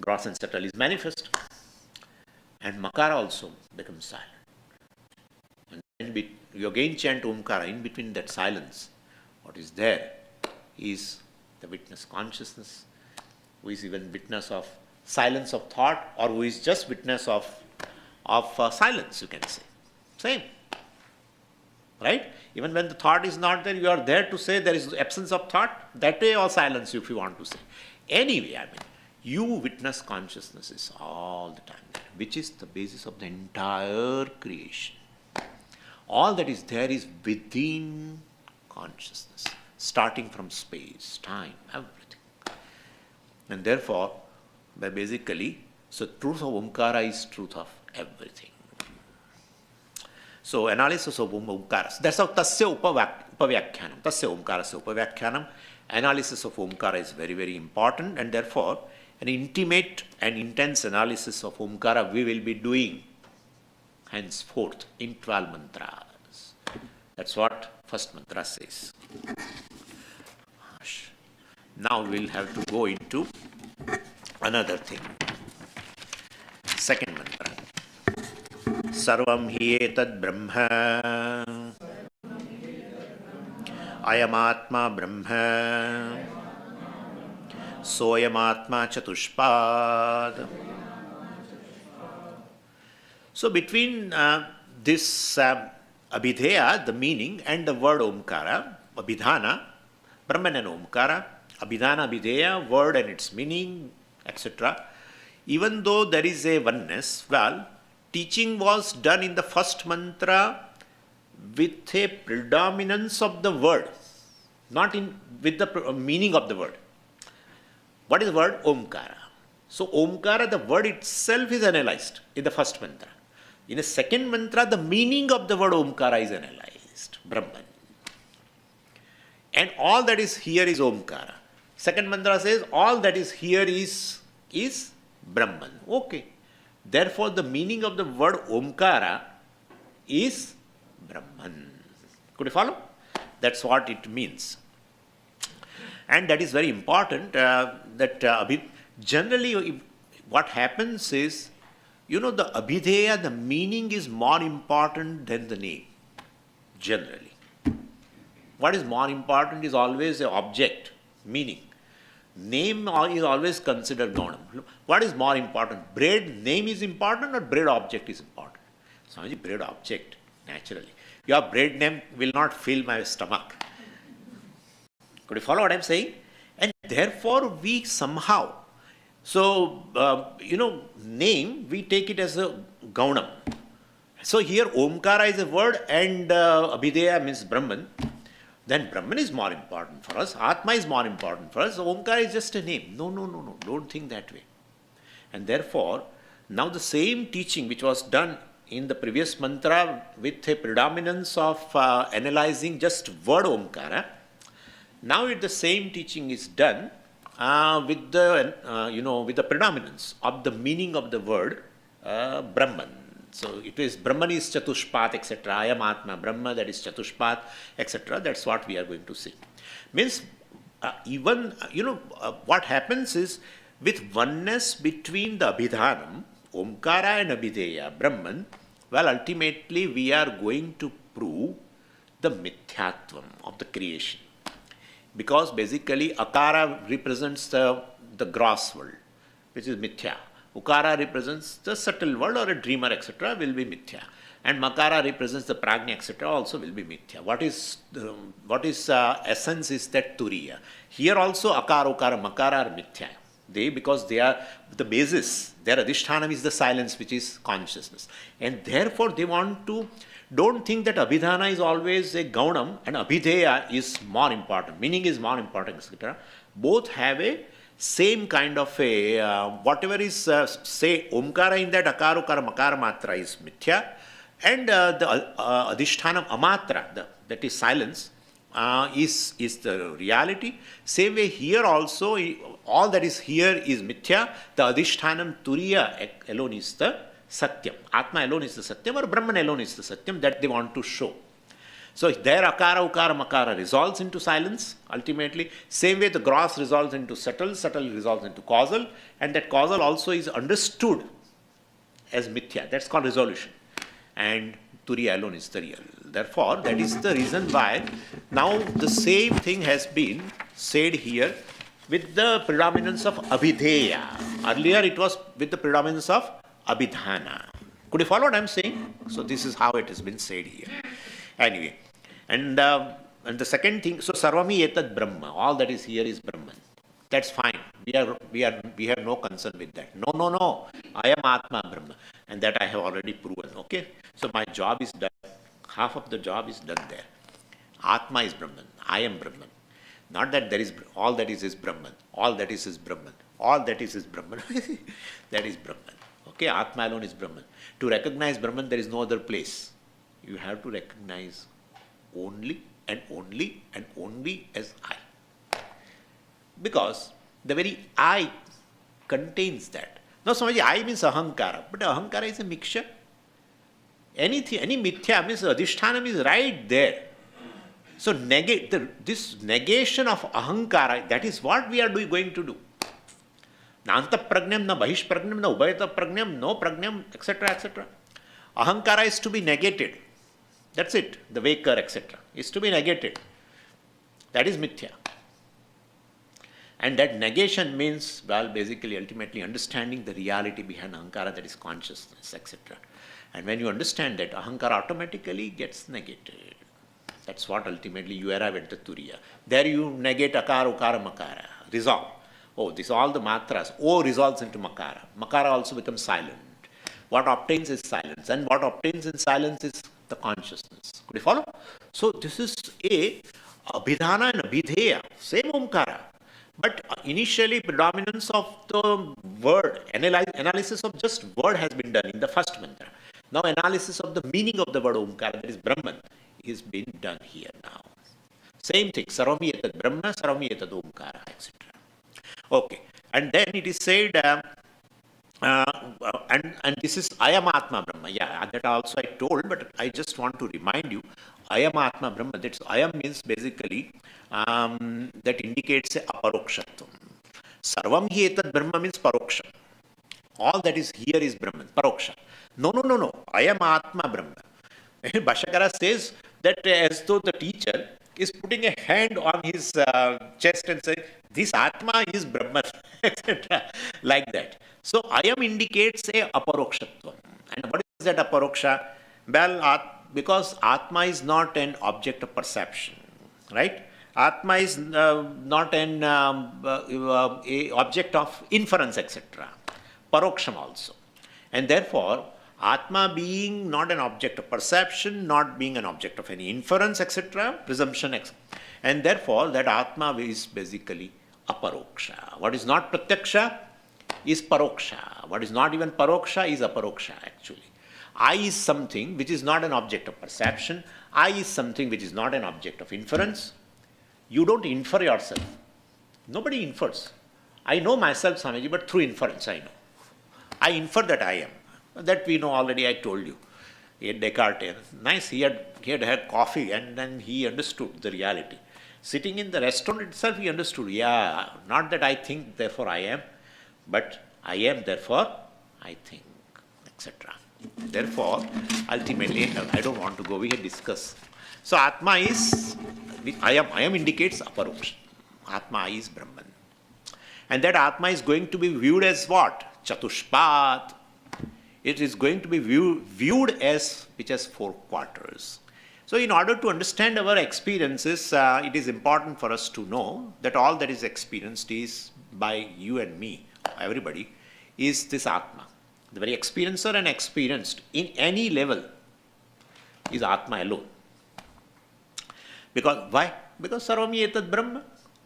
Gross and subtle is manifest. And Makara also becomes silent. And then you again chant Omkara, in between that silence, what is there is the witness consciousness, who is even witness of silence of thought, or who is just witness of silence, you can say. Same. Right? Even when the thought is not there, you are there to say there is absence of thought, that way, or silence, if you want to say. Anyway, you witness consciousnesses all the time, which is the basis of the entire creation. All that is there is within consciousness, starting from space, time, everything. And therefore, so truth of Omkara is truth of everything. So analysis of Omkara. That's how Tasya Upavyakyanam. Tasya Omkarasya Upavyakyanam. Analysis of Omkara is very, very important, and therefore an intimate and intense analysis of Omkara we will be doing henceforth in 12 mantras. That's what first mantra says. Now we'll have to go into another thing. Second mantra. Sarvam hi etad brahma ayamatma brahma soyamatma chatushpad. So between this abhideya, the meaning, and the word Omkara, abhidhana, Brahman and Omkara, abhidhana, abhideya, word and its meaning, etc. Even though there is a oneness, teaching was done in the first mantra with a predominance of the word, not with the meaning of the word. What is the word? Omkara. So Omkara, the word itself is analyzed in the first mantra. In the second mantra, the meaning of the word Omkara is analyzed, Brahman. And all that is here is Omkara. Second mantra says all that is here is Brahman. Okay. Therefore, the meaning of the word Omkara is Brahman. Could you follow? That's what it means. And that is very important, generally what happens is, the abhideya, the meaning is more important than the name, generally. What is more important is always the object, meaning. Name is always considered gaunam. What is more important? Bread name is important or bread object is important? Swamiji, bread object, naturally. Your bread name will not fill my stomach. Could you follow what I'm saying? And therefore we somehow, name, we take it as a gaunam. So here Omkara is a word and abhideya means Brahman. Then Brahman is more important for us, Atma is more important for us, Omkara is just a name. No, don't think that way. And therefore, now the same teaching which was done in the previous mantra with a predominance of analyzing just word Omkara, now the same teaching is done with the predominance of the meaning of the word Brahman. So it is Brahman is Chatushpat, etc. I am Atma, Brahma, that is Chatushpat, etc. That's what we are going to see. Means what happens is with oneness between the Abhidhanam, Omkara and Abhideya, Brahman, ultimately we are going to prove the mithyatvam of the creation. Because basically akara represents the gross world, which is mithya. Ukara represents the subtle world, or a dreamer, etc., will be mithya. And makara represents the prajna, etc., also will be mithya. What is essence is that turiya. Here also akara, ukara, makara are mithya. Because they are the basis, their adhishthanam is the silence, which is consciousness. And therefore they want to, don't think that abhidhana is always a gaunam and abhideya is more important, meaning is more important, etc. Both have a same kind of a, whatever is, say, omkara in that akara, ukara, makara matra is mithya, and the adhishthanam amatra, that is silence, is the reality. Same way here also, all that is here is mithya. The adhishthanam turiya alone is the satyam. Atma alone is the satyam, or Brahman alone is the satyam, that they want to show. So there akara, ukara, makara resolves into silence ultimately. Same way the gross resolves into subtle, subtle resolves into causal, and that causal also is understood as mithya. That's called resolution. And turiya alone is the real. Therefore, that is the reason why now the same thing has been said here with the predominance of abhideya. Earlier it was with the predominance of abhidhana. Could you follow what I am saying? So this is how it has been said here. Anyway, and the second thing, so sarvami etad brahma, all that is here is Brahman. That's fine. We have no concern with that. No. I am Atma Brahma, and that I have already proven. Okay, so my job is done. Half of the job is done there. Atma is Brahman. I am Brahman. Not that there is all that is Brahman. All that is Brahman. All that is Brahman. That is Brahman. Okay, Atma alone is Brahman. To recognize Brahman, there is no other place. You have to recognize only and only and only as I. Because the very I contains that. Now, Swamiji, I means ahankara, but ahankara is a mixture. Any mithya means adhishthanam is right there. So this negation of ahankara, that is what we are going to do. Na antaprajnam, na bahishprajnam, na ubhayata prajnam, no prajnam, etc., etc. Ahankara is to be negated. That's it. The waker, etc., is to be negated. That is mithya. And that negation means, well, basically, ultimately understanding the reality behind ahankara, that is consciousness, etc. And when you understand that, ahankara automatically gets negated. That's what ultimately you arrive at the turiya. There you negate akara, ukara, makara. Resolve. Oh, this all the matras. O resolves into makara. Makara also becomes silent. What obtains is silence. And what obtains in silence is the consciousness. Could you follow? So this is a abhidhana and abhideya. Same omkara. But initially predominance of the word, analysis of just word has been done in the first mantra. Now analysis of the meaning of the word omkara, that is Brahman, is being done here now. Same thing, sarvami etad Brahma, sarvami etad omkara, etc. Okay, and then it is said, and this is I am Atma Brahma. Yeah, that also I told, but I just want to remind you, I am Atma Brahma. That's I am means basically that indicates a aparokshatvam. Sarvam hi etad Brahma means paroksha. All that is here is Brahman, paroksha. No. I am Atma Brahma. Bhashyakara says that as though the teacher is putting a hand on his chest and saying, this Atma is Brahman, etc. Like that. So, I am indicates a aparokshatvam. And what is that aparoksha? Well, because Atma is not an object of perception, right? Atma is not an a object of inference, etc. Paroksham also. And therefore, Atma being not an object of perception, not being an object of any inference, etc., presumption, etc. And therefore, that Atma is basically aparoksha. What is not pratyaksha is paroksha. What is not even paroksha is aparoksha actually. I is something which is not an object of perception. I is something which is not an object of inference. You don't infer yourself. Nobody infers. I know myself, Swamiji, but through inference I know. I infer that I am. That we know already, I told you. Descartes, nice, he had had coffee and then he understood the reality. Sitting in the restaurant itself, he understood, yeah, not that I think, therefore I am, but I am, therefore I think, etc. Therefore, ultimately, I don't want to go, we can discuss. So, Atma is, I am indicates aparoksha. Atma is Brahman. And that Atma is going to be viewed as what? Chatushpat. It is going to be viewed as, which has four quarters. So, in order to understand our experiences, it is important for us to know that all that is experienced is by you and me, everybody, is this Atma. The very experiencer and experienced in any level is Atma alone. Because why? Because Sarvami Etad Brahma,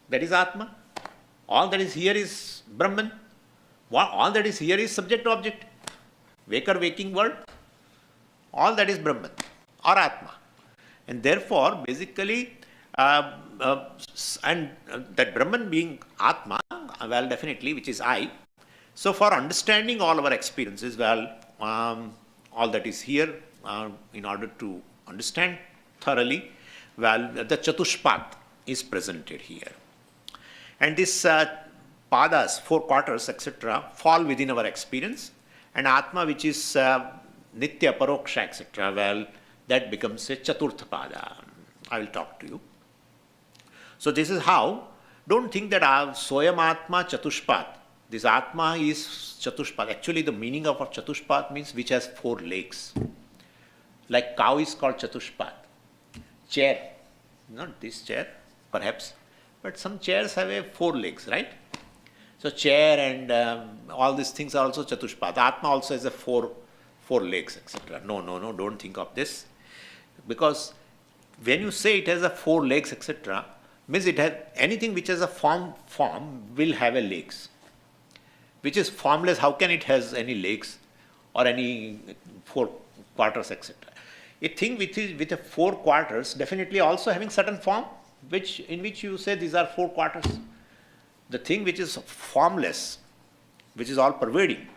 that is Atma. All that is here is Brahman. All that is here is subject object. Waker, waking world, all that is Brahman or Atma. And therefore, basically, that Brahman being Atma, well, definitely, which is I. So, for understanding all our experiences, well, all that is here, in order to understand thoroughly, well, the Chatushpat is presented here. And this padas, four quarters, etc., fall within our experience. And Atma, which is Nitya, Paroksha, etc., well, that becomes a Chaturtha Pada. I will talk to you. So, this is how, don't think that Soyam Atma Chatushpat. This Atma is Chatushpat. Actually, the meaning of Chatushpat means which has four legs. Like cow is called Chatushpat. Chair, not this chair, perhaps, but some chairs have four legs, right? So chair and all these things are also Chatushpat. Atma also has a four legs, etc. No, don't think of this. Because when you say it has a four legs, etc., means it has anything which has a form will have a legs. Which is formless, how can it has any legs or any four quarters, etc. A thing which is with a four quarters definitely also having certain form, in which you say these are four quarters. The thing which is formless, which is all pervading,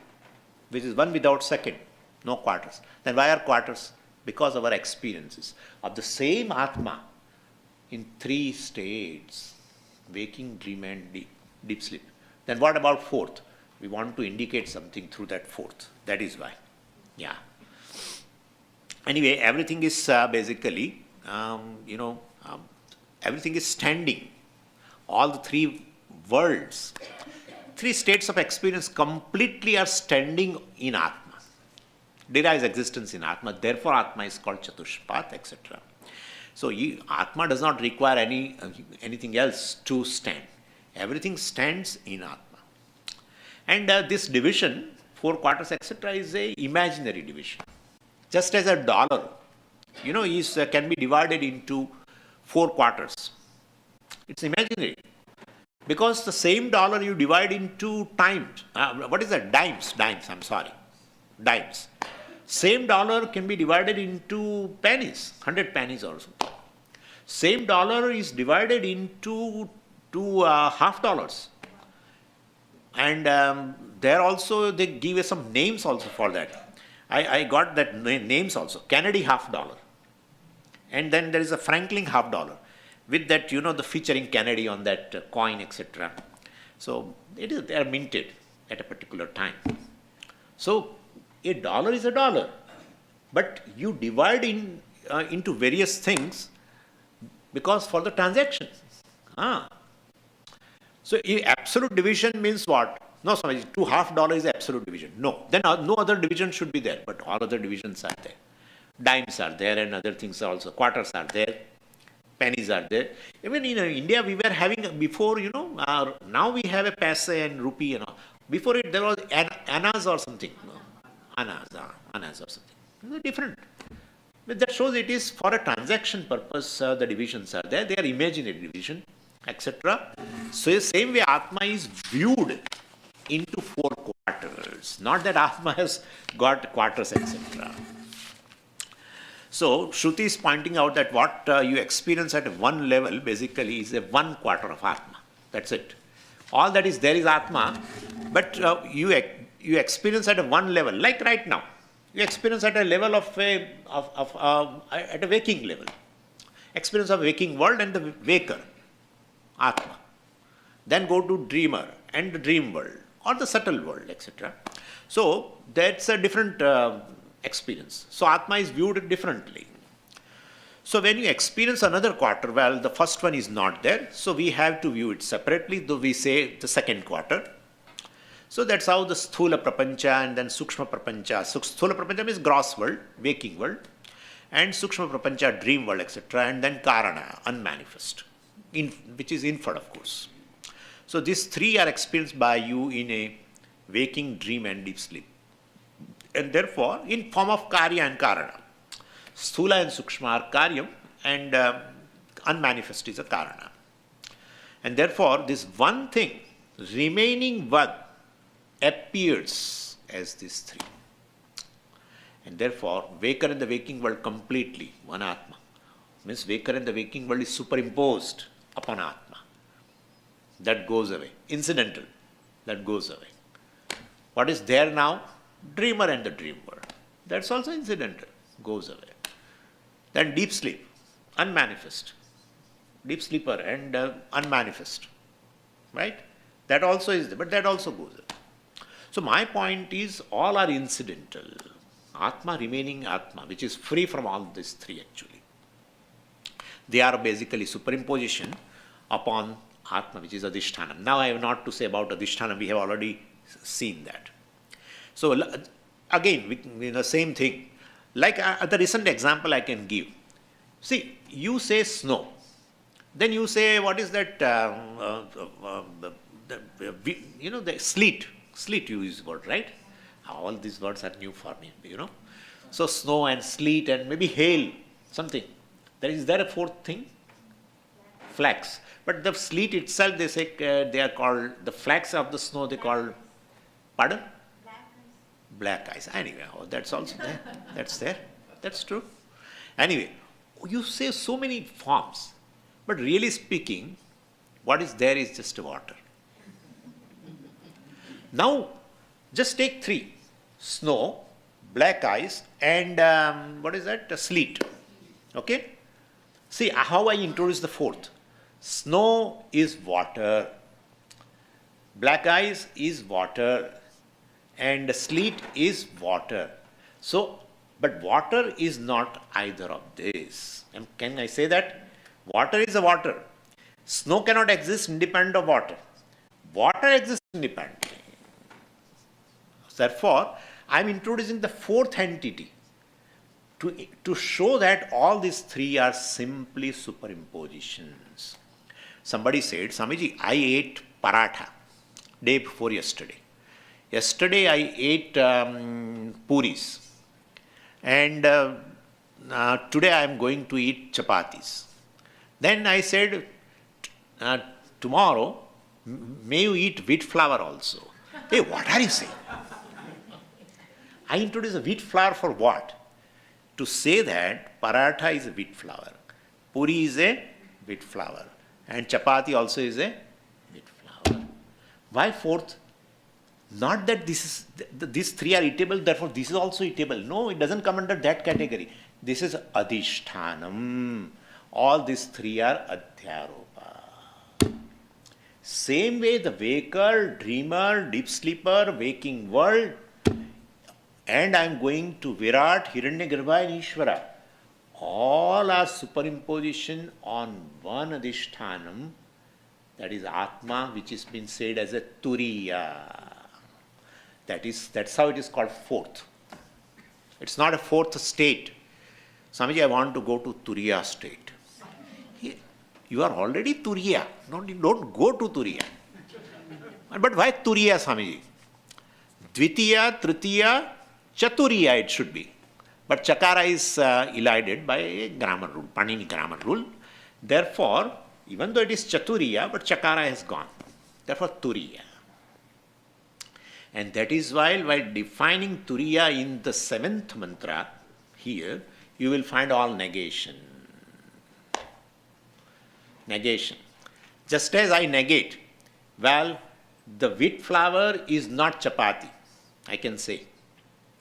which is one without second, no quarters. Then why are quarters? Because of our experiences of the same Atma in three states, waking, dream and deep sleep. Then what about fourth? We want to indicate something through that fourth. That is why. Yeah. Anyway, everything is basically, everything is standing. All the three worlds, three states of experience completely are standing in Atma. Derives existence in Atma. Therefore, Atma is called Chatushpat, etc. So, Atma does not require anything else to stand. Everything stands in Atma. And this division, four quarters, etc., is a imaginary division. Just as a dollar, can be divided into four quarters. It's imaginary. Because the same dollar you divide into times. What is that? Dimes, I'm sorry. Dimes. Same dollar can be divided into pennies, 100 pennies or so. Same dollar is divided into two half dollars. And there also they give some names also for that. I got that names also. Kennedy half dollar. And then there is a Franklin half dollar. With that, the featuring Kennedy on that coin, etc. So they are minted at a particular time. So a dollar is a dollar. But you divide into various things because for the transaction. So absolute division means what? No, Swami, two half dollar is absolute division. No. Then no other division should be there, but all other divisions are there. Dimes are there and other things are also. Quarters are there. Pennies are there. Even in India, we were having before, now we have a paise and rupee and all. Before it, there was annas or something. Annas or something. They're different. But that shows it is for a transaction purpose, the divisions are there. They are imaginary division, etc. So, the same way Atma is viewed into four quarters. Not that Atma has got quarters, etc. So, Shruti is pointing out that what you experience at one level basically is a 1 quarter of Atma. That's it. All that is there is Atma, but you experience at one level, like right now. You experience at a level at a waking level. Experience of waking world and the waker, Atma. Then go to dreamer and the dream world or the subtle world, etc. So, that's a different experience. So Atma is viewed differently. So when you experience another quarter, well, the first one is not there, so we have to view it separately, though we say the second quarter. So that's how the Sthula Prapancha and then Sukshma Prapancha. So Sthula Prapancha means gross world, waking world, and Sukshma Prapancha, dream world, etc. And then Karana, unmanifest, which is inferred, of course. So these three are experienced by you in a waking, dream and deep sleep. And therefore, in form of Karya and Karana. Sthula and Sukshma are Karyam and unmanifest is a Karana. And therefore, this one thing, remaining one, appears as these three. And therefore, Vaker and the waking world completely, one Atma. Means Vaker and the waking world is superimposed upon Atma. That goes away. Incidental, that goes away. What is there now? Dreamer and the dream world. That's also incidental, goes away. Then deep sleep, unmanifest. Deep sleeper and unmanifest. Right? That also is there, but that also goes away. So my point is, all are incidental. Atma remaining Atma, which is free from all these three actually. They are basically superimposition upon Atma, which is Adhishthanam. Now I have not to say about Adhishthanam, we have already seen that. So again, the same thing. Like the recent example I can give. See, you say snow. Then you say, what is that, the sleet. Sleet you use word, right? All these words are new for me, So snow and sleet and maybe hail, something. Is there a fourth thing? Flax. But the sleet itself, they say, they are called, the flax of the snow, they call, pardon? Black ice. Anyway, that's also there. That's there. That's true. Anyway, you say so many forms, but really speaking, what is there is just water. Now, just take three. Snow, black ice, and what is that? Sleet. Okay? See how I introduce the fourth. Snow is water. Black ice is water. And sleet is water. So, but water is not either of these. And can I say that? Water is a water. Snow cannot exist independent of water. Water exists independently. Therefore, I am introducing the fourth entity to show that all these three are simply superimpositions. Somebody said, Swamiji, I ate paratha day before yesterday. Yesterday I ate puris, and today I am going to eat chapatis. Then I said, tomorrow may you eat wheat flour also. Hey, what are you saying? I introduced a wheat flour for what? To say that paratha is a wheat flour, puri is a wheat flour, and chapati also is a wheat flour. Why fourth? Not that these three are eatable, therefore this is also eatable. No, it doesn't come under that category. This is adhishthanam. All these three are adhyaropa. Same way the waker, dreamer, deep sleeper, waking world, and I am going to Virat, Hiranyagarbha and Ishvara. All are superimposition on one adhishthanam, that is Atma, which has been said as a turiya. That's how it is called fourth. It's not a fourth state. Swamiji, I want to go to Turiya state. You are already Turiya. Don't go to Turiya. But why Turiya, Swamiji? Dvitiya, Tritiya, Chaturiya it should be. But Chakara is elided by a grammar rule, Panini grammar rule. Therefore, even though it is Chaturiya, but Chakara has gone. Therefore, Turiya. And that is why, while defining Turiya in the seventh mantra, here, you will find all negation. Negation. Just as I negate, well, the wheat flour is not chapati, I can say.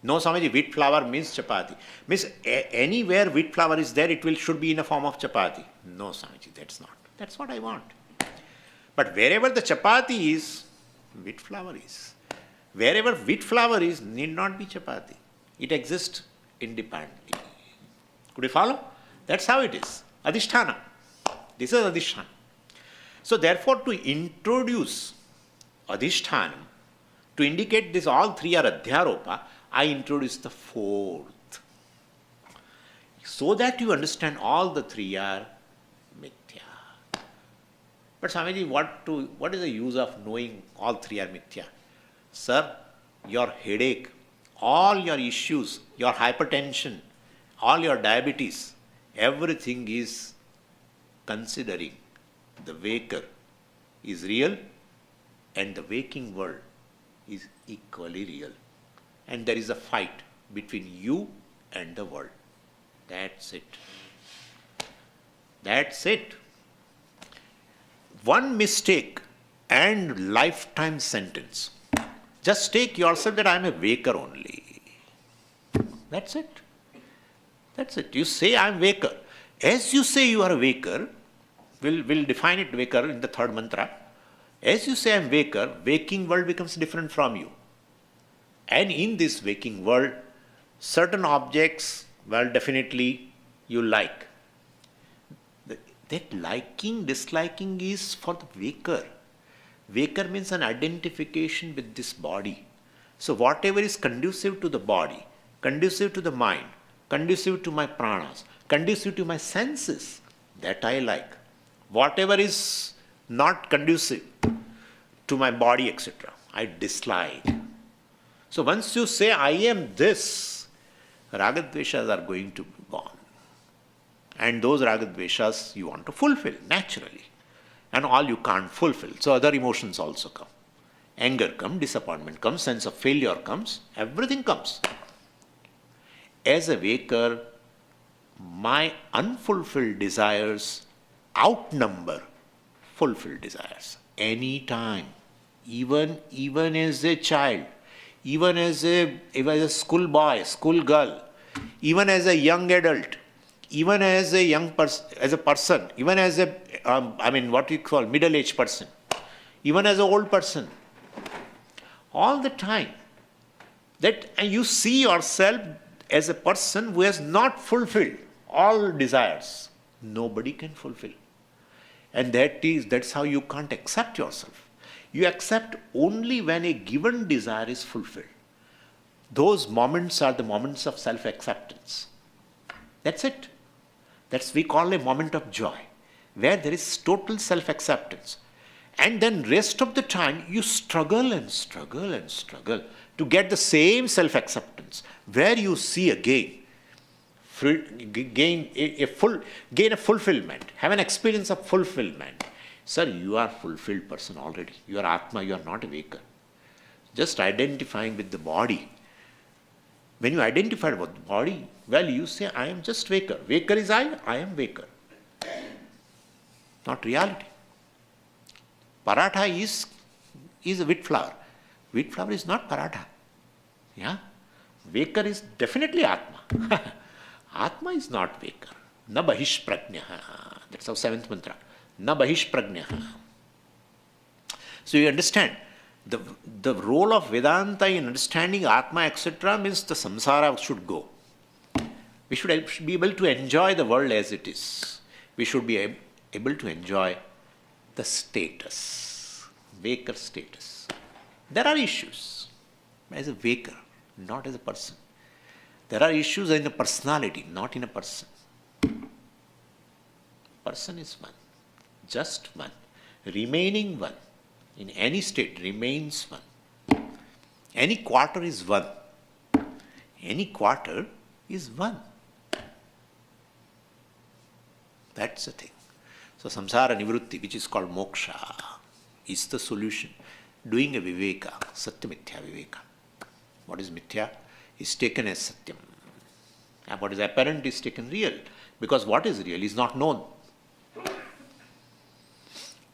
No, Swamiji, wheat flour means chapati. Means anywhere wheat flour is there, should be in a form of chapati. No, Swamiji, that's not. That's what I want. But wherever the chapati is, wheat flour is. Wherever wheat flour is, need not be chapati. It exists independently. Could you follow? That's how it is. Adhisthana. This is Adhisthana. So therefore, to introduce Adhisthana, to indicate this all three are Adhyaropa, I introduce the fourth. So that you understand all the three are mithya. But Swamiji, what is the use of knowing all three are mithya? Sir, your headache, all your issues, your hypertension, all your diabetes, everything is considering the waker is real and the waking world is equally real. And there is a fight between you and the world. That's it. That's it. One mistake and lifetime sentence. Just take yourself that I am a waker only. That's it. That's it. You say I am waker. As you say you are a waker, we'll define it waker in the third mantra. As you say I am waker, waking world becomes different from you. And in this waking world, certain objects, well, definitely you like. That liking, disliking is for the waker. Waker means an identification with this body. So whatever is conducive to the body, conducive to the mind, conducive to my pranas, conducive to my senses, that I like. Whatever is not conducive to my body, etc., I dislike. So once you say, I am this, ragadveshas are going to be gone. And those ragadveshas you want to fulfill naturally. And all you can't fulfill. So other emotions also come. Anger comes, disappointment comes, sense of failure comes, everything comes. As a waker, my unfulfilled desires outnumber fulfilled desires. Any time. Even as a child, even as a schoolboy, schoolgirl, even as a young adult, even as a young person, as a person, even as a, what we call middle-aged person, even as an old person, all the time, that you see yourself as a person who has not fulfilled all desires. Nobody can fulfill. And that's how you can't accept yourself. You accept only when a given desire is fulfilled. Those moments are the moments of self-acceptance. That's it. That's we call a moment of joy, where there is total self-acceptance. And then rest of the time, you struggle and struggle and struggle to get the same self-acceptance, where you see again, gain a fulfillment, have an experience of fulfillment. Sir, you are a fulfilled person already. You are Atma, you are not a waker. Just identifying with the body. When you identify with the body, well, you say, I am just waker. Waker is I am waker. Not reality. Paratha is a wheat flour. Wheat flour is not paratha. Yeah? Waker is definitely Atma. Atma is not waker. Na bahish prajnaha. That's our seventh mantra. Na bahish prajnaha. So you understand, the role of Vedanta in understanding Atma, etc., means the samsara should go. We should be able to enjoy the world as it is. We should be able to enjoy the status, waker status. There are issues as a waker, not as a person. There are issues in a personality, not in a person. Person is one, just one, remaining one. In any state remains one. Any quarter is one. Any quarter is one. That's the thing. So samsara nivrutti, which is called moksha, is the solution. Doing a viveka, satya mithya viveka. What is mithya is taken as satyam. And what is apparent is taken real. Because what is real is not known.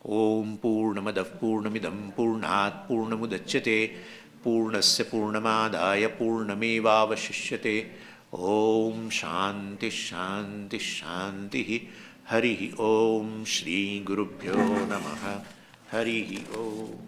Om Purnamadav Purnamidam Purnat Purnamudachyate Purnasya Purnamadaya Purnamevavashishyate Om Shanti Shanti Shanti Harihi Om Shri Gurubhyo Namaha Harihi Om